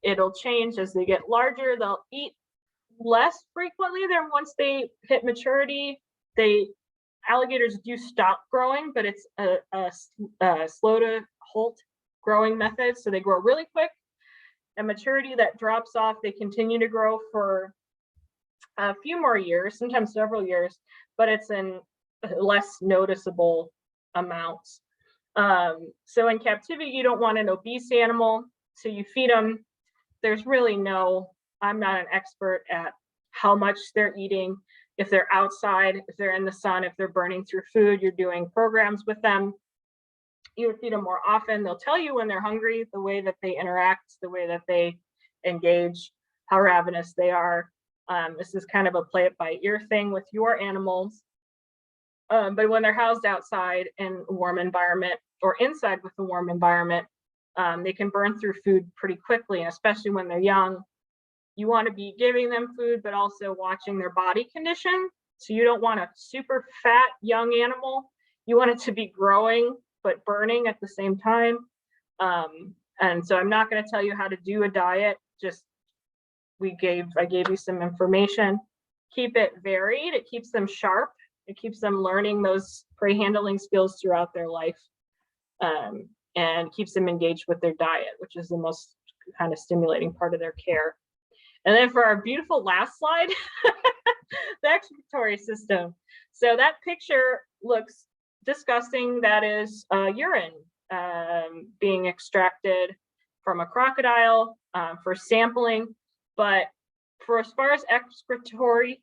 it'll change as they get larger. They'll eat less frequently than once they hit maturity. Alligators do stop growing, but it's a slow to halt growing method. So they grow really quick. At maturity, that drops off. They continue to grow for a few more years, sometimes several years, but it's in less noticeable amounts. So in captivity, you don't want an obese animal, so you feed them. There's really I'm not an expert at how much they're eating. If they're outside, if they're in the sun, if they're burning through food, you're doing programs with them. You feed them more often. They'll tell you when they're hungry, the way that they interact, the way that they engage, how ravenous they are. This is kind of a play it by ear thing with your animals. But when they're housed outside in a warm environment or inside with a warm environment, they can burn through food pretty quickly, and especially when they're young. You want to be giving them food, but also watching their body condition. So you don't want a super fat young animal. You want it to be growing, but burning at the same time. And so I'm not going to tell you how to do a diet. Just I gave you some information. Keep it varied. It keeps them sharp. It keeps them learning those prey handling skills throughout their life, and keeps them engaged with their diet, which is the most kind of stimulating part of their care. And then for our beautiful last slide, the excretory system. So that picture looks disgusting. That is urine being extracted from a crocodile for sampling. But for as far as excretory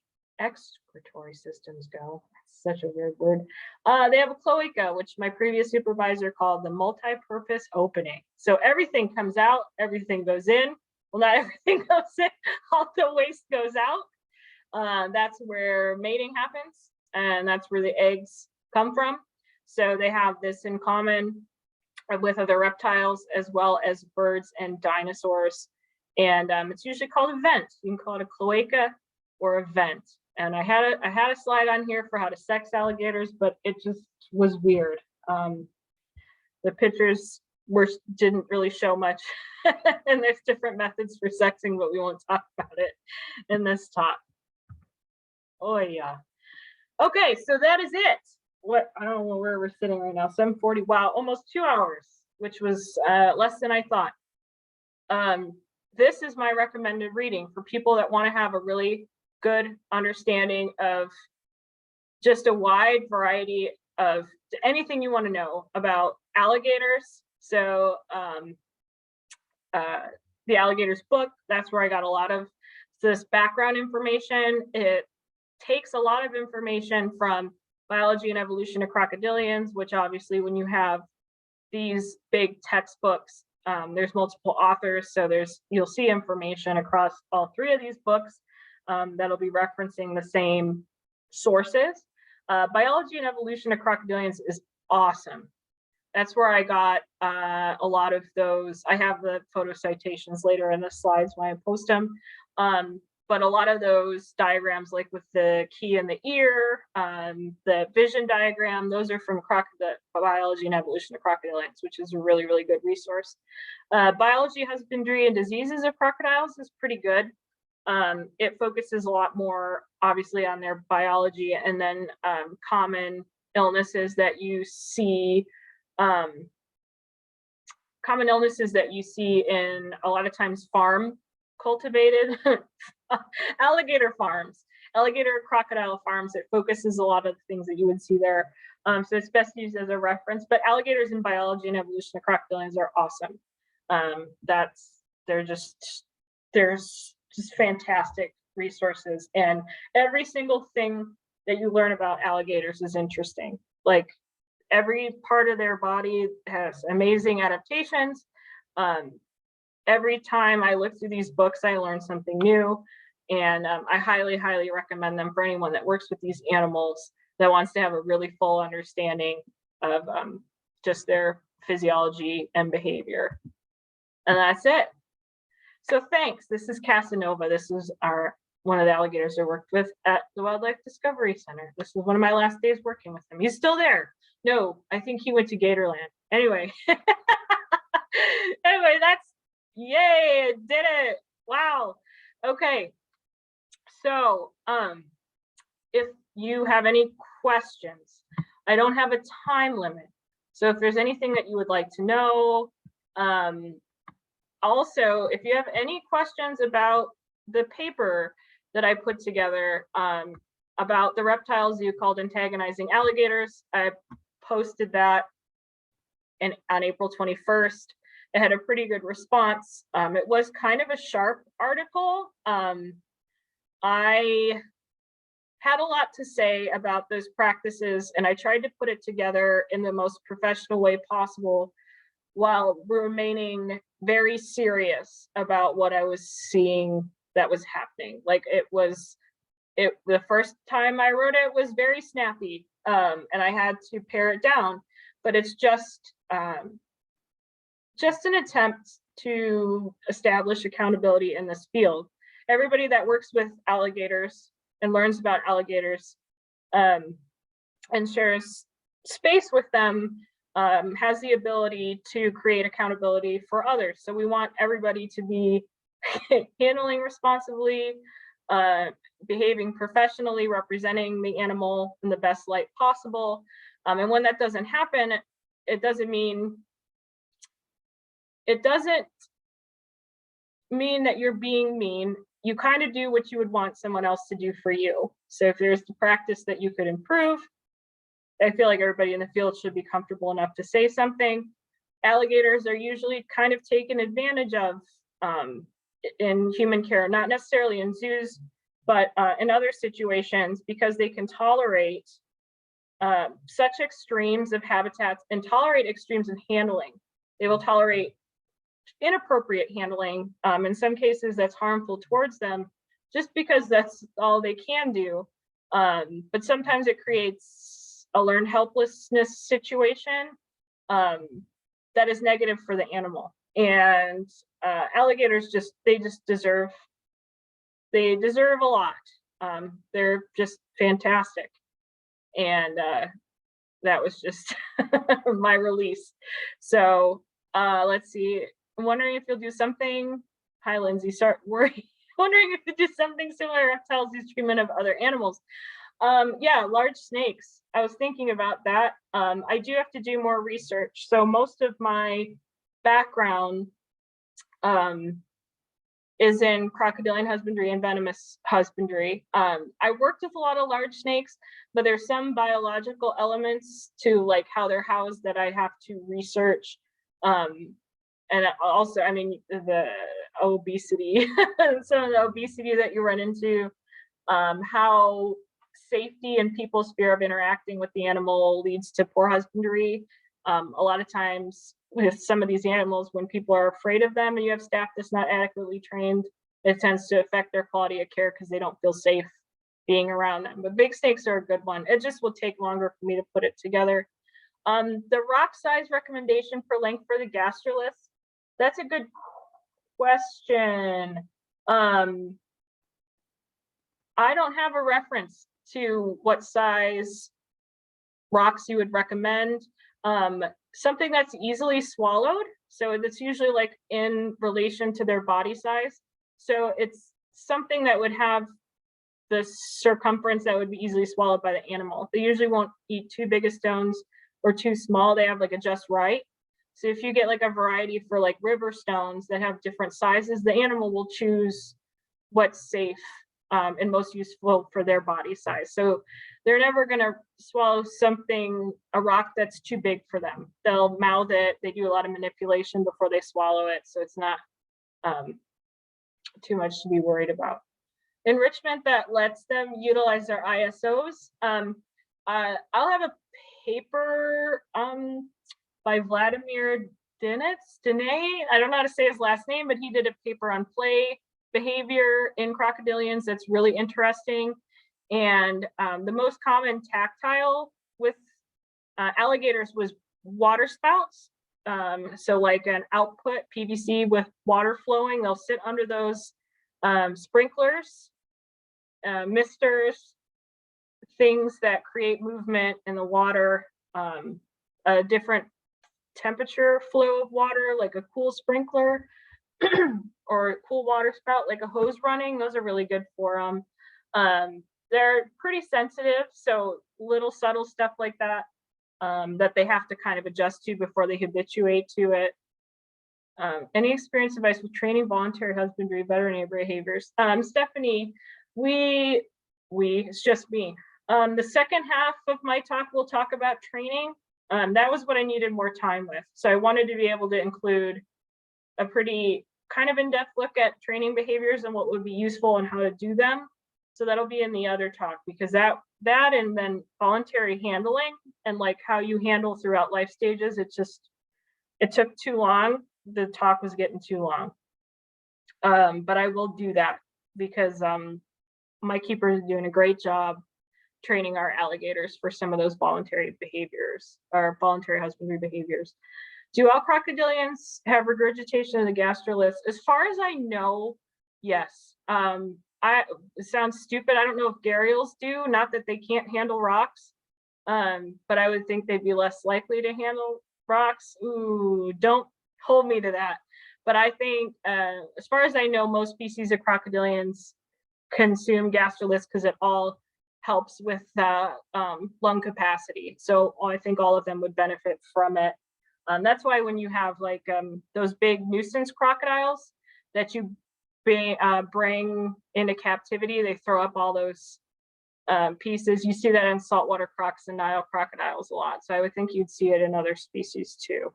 systems go, such a weird word. They have a cloaca, which my previous supervisor called the multi-purpose opening. So everything comes out, everything goes in. Well, not everything goes in, all the waste goes out. That's where mating happens, and that's where the eggs come from. So they have this in common with other reptiles as well as birds and dinosaurs. And it's usually called a vent. You can call it a cloaca. or event. And I had a slide on here for how to sex alligators, but it just was weird. The pictures didn't really show much, and there's different methods for sexing, but we won't talk about it in this talk. Oh yeah. Okay, so that is it. What, I don't know where we're sitting right now. 7:40. Wow, almost 2 hours, which was less than I thought. This is my recommended reading for people that want to have a really good understanding of just a wide variety of anything you want to know about alligators. So the Alligators book, that's where I got a lot of this background information. It takes a lot of information from Biology and Evolution of Crocodilians, which obviously when you have these big textbooks, there's multiple authors, so you'll see information across all three of these books that'll be referencing the same sources. Biology and Evolution of Crocodilians is awesome. That's where I got a lot of those. I have the photo citations later in the slides when I post them. But a lot of those diagrams, like with the key in the ear, the vision diagram, those are from the Biology and Evolution of Crocodilians, which is a really, really good resource. Biology, Husbandry, and Diseases of Crocodiles is pretty good. It focuses a lot more, obviously, on their biology, and then common illnesses that you see, in a lot of times farm cultivated alligator farms, alligator crocodile farms. It focuses a lot of the things that you would see there. So it's best used as a reference, but alligators in Biology and Evolution of Crocodilians are awesome. There's just fantastic resources, and every single thing that you learn about alligators is interesting. Like, every part of their body has amazing adaptations. Every time I look through these books, I learn something new, and I highly, highly recommend them for anyone that works with these animals that wants to have a really full understanding of just their physiology and behavior. And that's it. So thanks. This is Casanova. This is one of the alligators I worked with at the Wildlife Discovery Center. This was one of my last days working with him. He's still there. No, I think he went to Gatorland. Anyway. Anyway, yay, it did it. Wow. Okay. So if you have any questions, I don't have a time limit. So if there's anything that you would like to know, also, if you have any questions about the paper that I put together about the reptile zoo called Antagonizing Alligators, I posted that on April 21st. It had a pretty good response. It was kind of a sharp article. I had a lot to say about those practices, and I tried to put it together in the most professional way possible while remaining very serious about what I was seeing that was happening. Like, the first time I wrote it was very snappy, and I had to pare it down, but it's just an attempt to establish accountability in this field. Everybody that works with alligators and learns about alligators and shares space with them has the ability to create accountability for others. So we want everybody to be handling responsibly, behaving professionally, representing the animal in the best light possible. And when that doesn't happen, it doesn't mean that you're being mean. You kind of do what you would want someone else to do for you. So if there's the practice that you could improve, I feel like everybody in the field should be comfortable enough to say something. Alligators are usually kind of taken advantage of in human care, not necessarily in zoos, but in other situations, because they can tolerate such extremes of habitats and tolerate extremes in handling. They will tolerate inappropriate handling. In some cases, that's harmful towards them, just because that's all they can do. But sometimes it creates a learned helplessness situation that is negative for the animal. And alligators deserve a lot. They're just fantastic. And that was just my release. So let's see. I'm wondering if you'll do something. Hi, Lindsay. Start worrying. Wondering if you do something similar to reptiles use treatment of other animals. Yeah, large snakes. I was thinking about that. I do have to do more research. So most of my background is in crocodilian husbandry and venomous husbandry. I worked with a lot of large snakes, but there's some biological elements to like how they're housed that I have to research. And also, I mean, the obesity, some of the obesity that you run into, how safety and people's fear of interacting with the animal leads to poor husbandry. A lot of times with some of these animals, when people are afraid of them and you have staff that's not adequately trained, it tends to affect their quality of care because they don't feel safe being around them. But big snakes are a good one. It just will take longer for me to put it together. The rock size recommendation for length for the gastroliths, that's a good question. I don't have a reference to what size rocks you would recommend. Something that's easily swallowed, so that's usually like in relation to their body size. So it's something that would have the circumference that would be easily swallowed by the animal. They usually won't eat too big of stones or too small. They have like a just right. So if you get like a variety for like river stones that have different sizes, the animal will choose what's safe and most useful for their body size. So they're never going to swallow a rock that's too big for them. They'll mouth it. They do a lot of manipulation before they swallow it. So it's not too much to be worried about. Enrichment that lets them utilize their ISOs. I'll have a paper by Vladimir Dinay. I don't know how to say his last name, but he did a paper on play behavior in crocodilians that's really interesting. And the most common tactile with alligators was water spouts. So like an output PVC with water flowing, they'll sit under those sprinklers, misters, things that create movement in the water, a different temperature flow of water, like a cool sprinkler, or a cool water spout, like a hose running. Those are really good for them. They're pretty sensitive, so little subtle stuff like that that they have to kind of adjust to before they habituate to it. Any experience advice with training voluntary husbandry veterinary behaviors? Stephanie, it's just me. The second half of my talk, we'll talk about training. That was what I needed more time with. So I wanted to be able to include a pretty kind of in-depth look at training behaviors and what would be useful and how to do them. So that'll be in the other talk, because that and then voluntary handling and like how you handle throughout life stages, it took too long. The talk was getting too long. But I will do that because my keeper is doing a great job training our alligators for some of those voluntary behaviors or voluntary husbandry behaviors. Do all crocodilians have regurgitation of the gastroliths? As far as I know, yes. It sounds stupid. I don't know if gharials do, not that they can't handle rocks, but I would think they'd be less likely to handle rocks. Ooh, don't hold me to that. But I think, as far as I know, most species of crocodilians consume gastroliths because it all helps with lung capacity. So I think all of them would benefit from it. That's why when you have like those big nuisance crocodiles that you bring into captivity, they throw up all those pieces. You see that in saltwater crocs and Nile crocodiles a lot. So I would think you'd see it in other species too.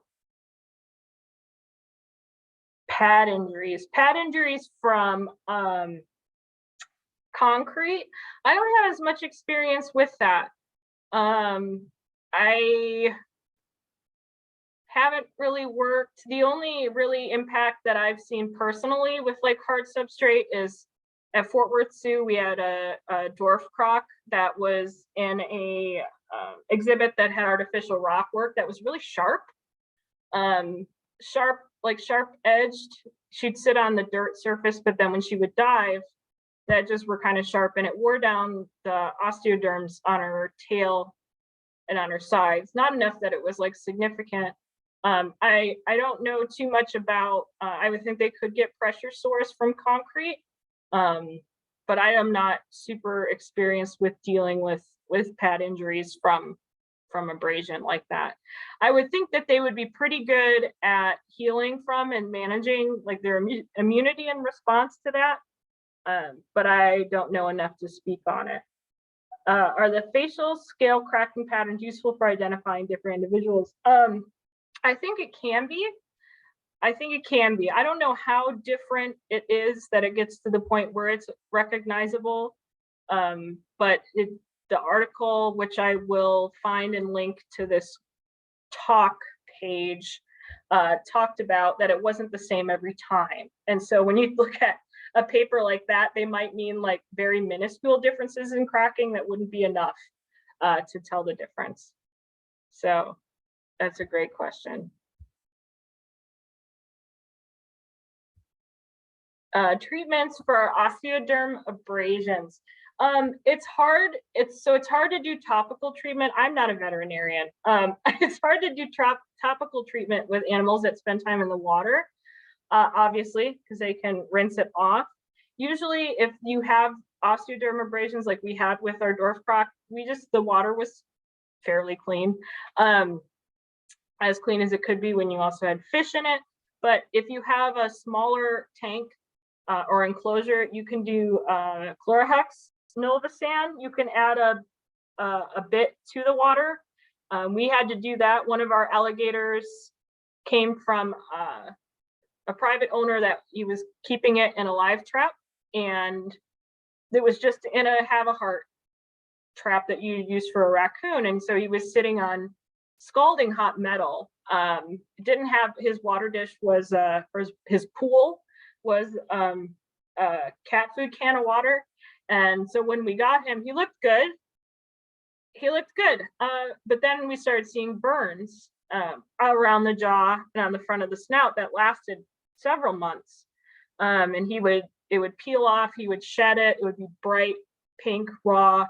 Pad injuries from concrete. I don't have as much experience with that. I haven't really worked. The only really impact that I've seen personally with like hard substrate is at Fort Worth Zoo. We had a dwarf croc that was in a exhibit that had artificial rock work that was really sharp, sharp edged. She'd sit on the dirt surface, but then when she would dive, that just were kind of sharp, and it wore down the osteoderms on her tail and on her sides. Not enough that it was like significant. I don't know too much about, I would think they could get pressure sores from concrete, but I am not super experienced with dealing with pad injuries from abrasion like that. I would think that they would be pretty good at healing from and managing like their immunity and response to that, but I don't know enough to speak on it. Are the facial scale cracking patterns useful for identifying different individuals? I think it can be. I think it can be. I don't know how different it is that it gets to the point where it's recognizable, but the article, which I will find and link to this talk page, talked about that it wasn't the same every time. And so when you look at a paper like that, they might mean like very minuscule differences in cracking that wouldn't be enough to tell the difference. So that's a great question. Treatments for osteoderm abrasions. It's hard. It's hard to do topical treatment. I'm not a veterinarian. It's hard to do topical treatment with animals that spend time in the water, obviously, because they can rinse it off. Usually, if you have osteoderm abrasions like we had with our dwarf croc, the water was fairly clean, as clean as it could be when you also had fish in it. But if you have a smaller tank or enclosure, you can do Chlorohex Novasan. You can add a bit to the water. We had to do that. One of our alligators came from a private owner that he was keeping it in a live trap, and it was just in a have-a-heart trap that you use for a raccoon. And so he was sitting on scalding hot metal. Didn't have his water dish was or his pool was a cat food can of water. And so when we got him, he looked good. But then we started seeing burns around the jaw and on the front of the snout that lasted several months. And it would peel off, he would shed it, it would be bright pink, raw.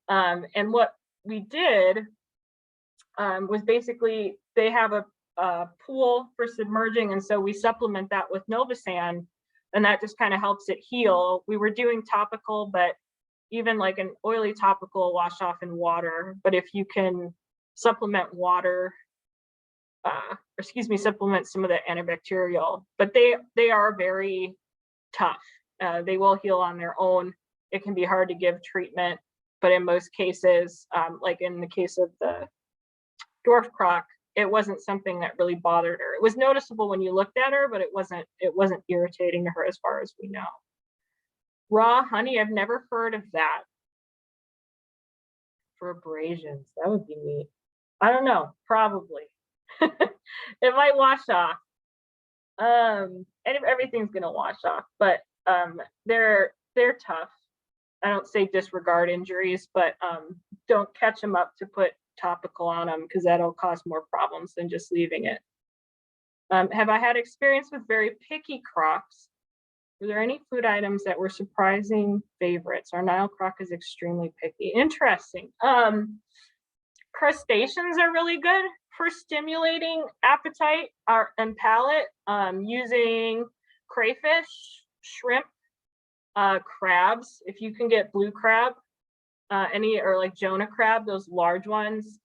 And what we did was basically, they have a pool for submerging, and so we supplement that with Novasan, and that just kind of helps it heal. We were doing topical, but even like an oily topical wash off in water. But if you can supplement water, supplement some of the antibacterial, but they are very tough. They will heal on their own. It can be hard to give treatment, but in most cases, like in the case of the dwarf croc, it wasn't something that really bothered her. It was noticeable when you looked at her, but it wasn't irritating to her as far as we know. Raw honey, I've never heard of that. For abrasions, that would be neat. I don't know, probably. It might wash off. And everything's gonna wash off, but they're tough. I don't say disregard injuries, but don't catch them up to put topical on them, because that'll cause more problems than just leaving it. Have I had experience with very picky crocs? Were there any food items that were surprising favorites? Our Nile croc is extremely picky. Interesting. Crustaceans are really good for stimulating appetite and palate, using crayfish, shrimp, crabs. If you can get blue crab, or like Jonah crab, those large ones,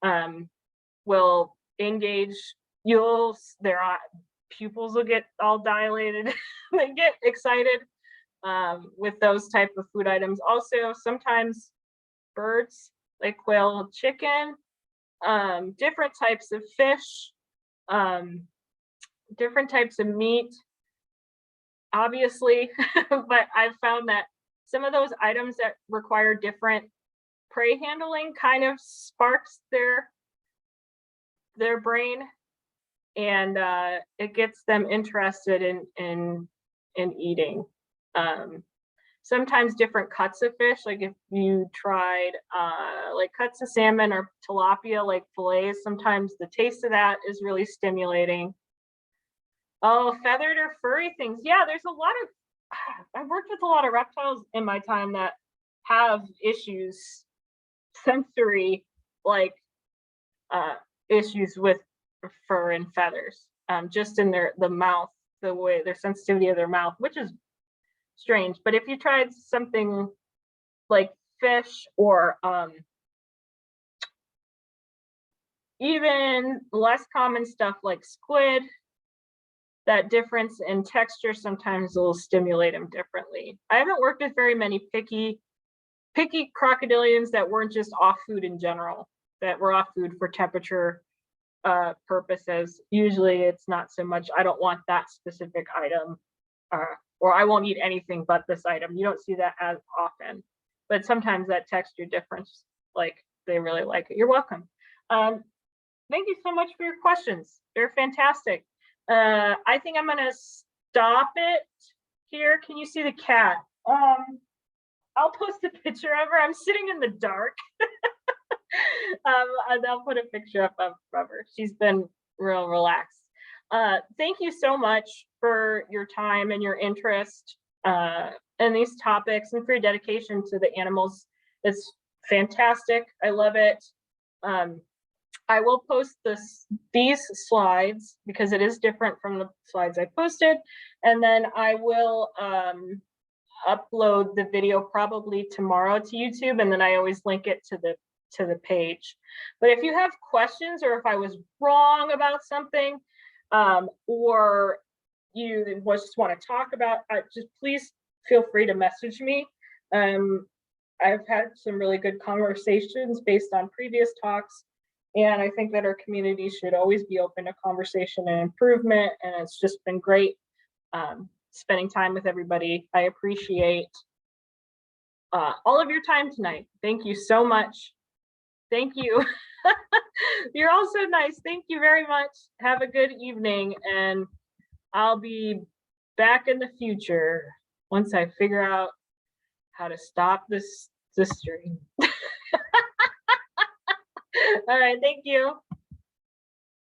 will engage. Their pupils will get all dilated. They get excited with those type of food items. Also, sometimes birds like quail, chicken, different types of fish, different types of meat, obviously. But I've found that some of those items that require different prey handling kind of sparks their brain, and it gets them interested in eating. Sometimes different cuts of fish, like if you tried like cuts of salmon or tilapia, like fillets, sometimes the taste of that is really stimulating. Oh, feathered or furry things. Yeah, there's a lot of I've worked with a lot of reptiles in my time that have issues, sensory, like issues with fur and feathers, just in the mouth, the way their sensitivity of their mouth, which is strange. But if you tried something like fish or even less common stuff like squid, that difference in texture sometimes will stimulate them differently. I haven't worked with very many picky crocodilians that weren't just off food in general, that were off food for temperature purposes. Usually it's not so much, I don't want that specific item, or I won't eat anything but this item. You don't see that as often, but sometimes that texture difference, like they really like it. You're welcome. Thank you so much for your questions. They're fantastic. I think I'm gonna stop it here. Can you see the cat? I'll post a picture of her. I'm sitting in the dark. And I'll put a picture up of her. She's been real relaxed. Thank you so much for your time and your interest in these topics and for your dedication to the animals. It's fantastic. I love it. I will post these slides because it is different from the slides I posted. And then I will upload the video probably tomorrow to YouTube. And then I always link it to the page. But if you have questions, or if I was wrong about something, or you just want to talk about, just please feel free to message me. I've had some really good conversations based on previous talks. And I think that our community should always be open to conversation and improvement. And it's just been great spending time with everybody. I appreciate all of your time tonight. Thank you so much. Thank you. You're all so nice. Thank you very much. Have a good evening. And I'll be back in the future once I figure out how to stop this stream. All right, thank you.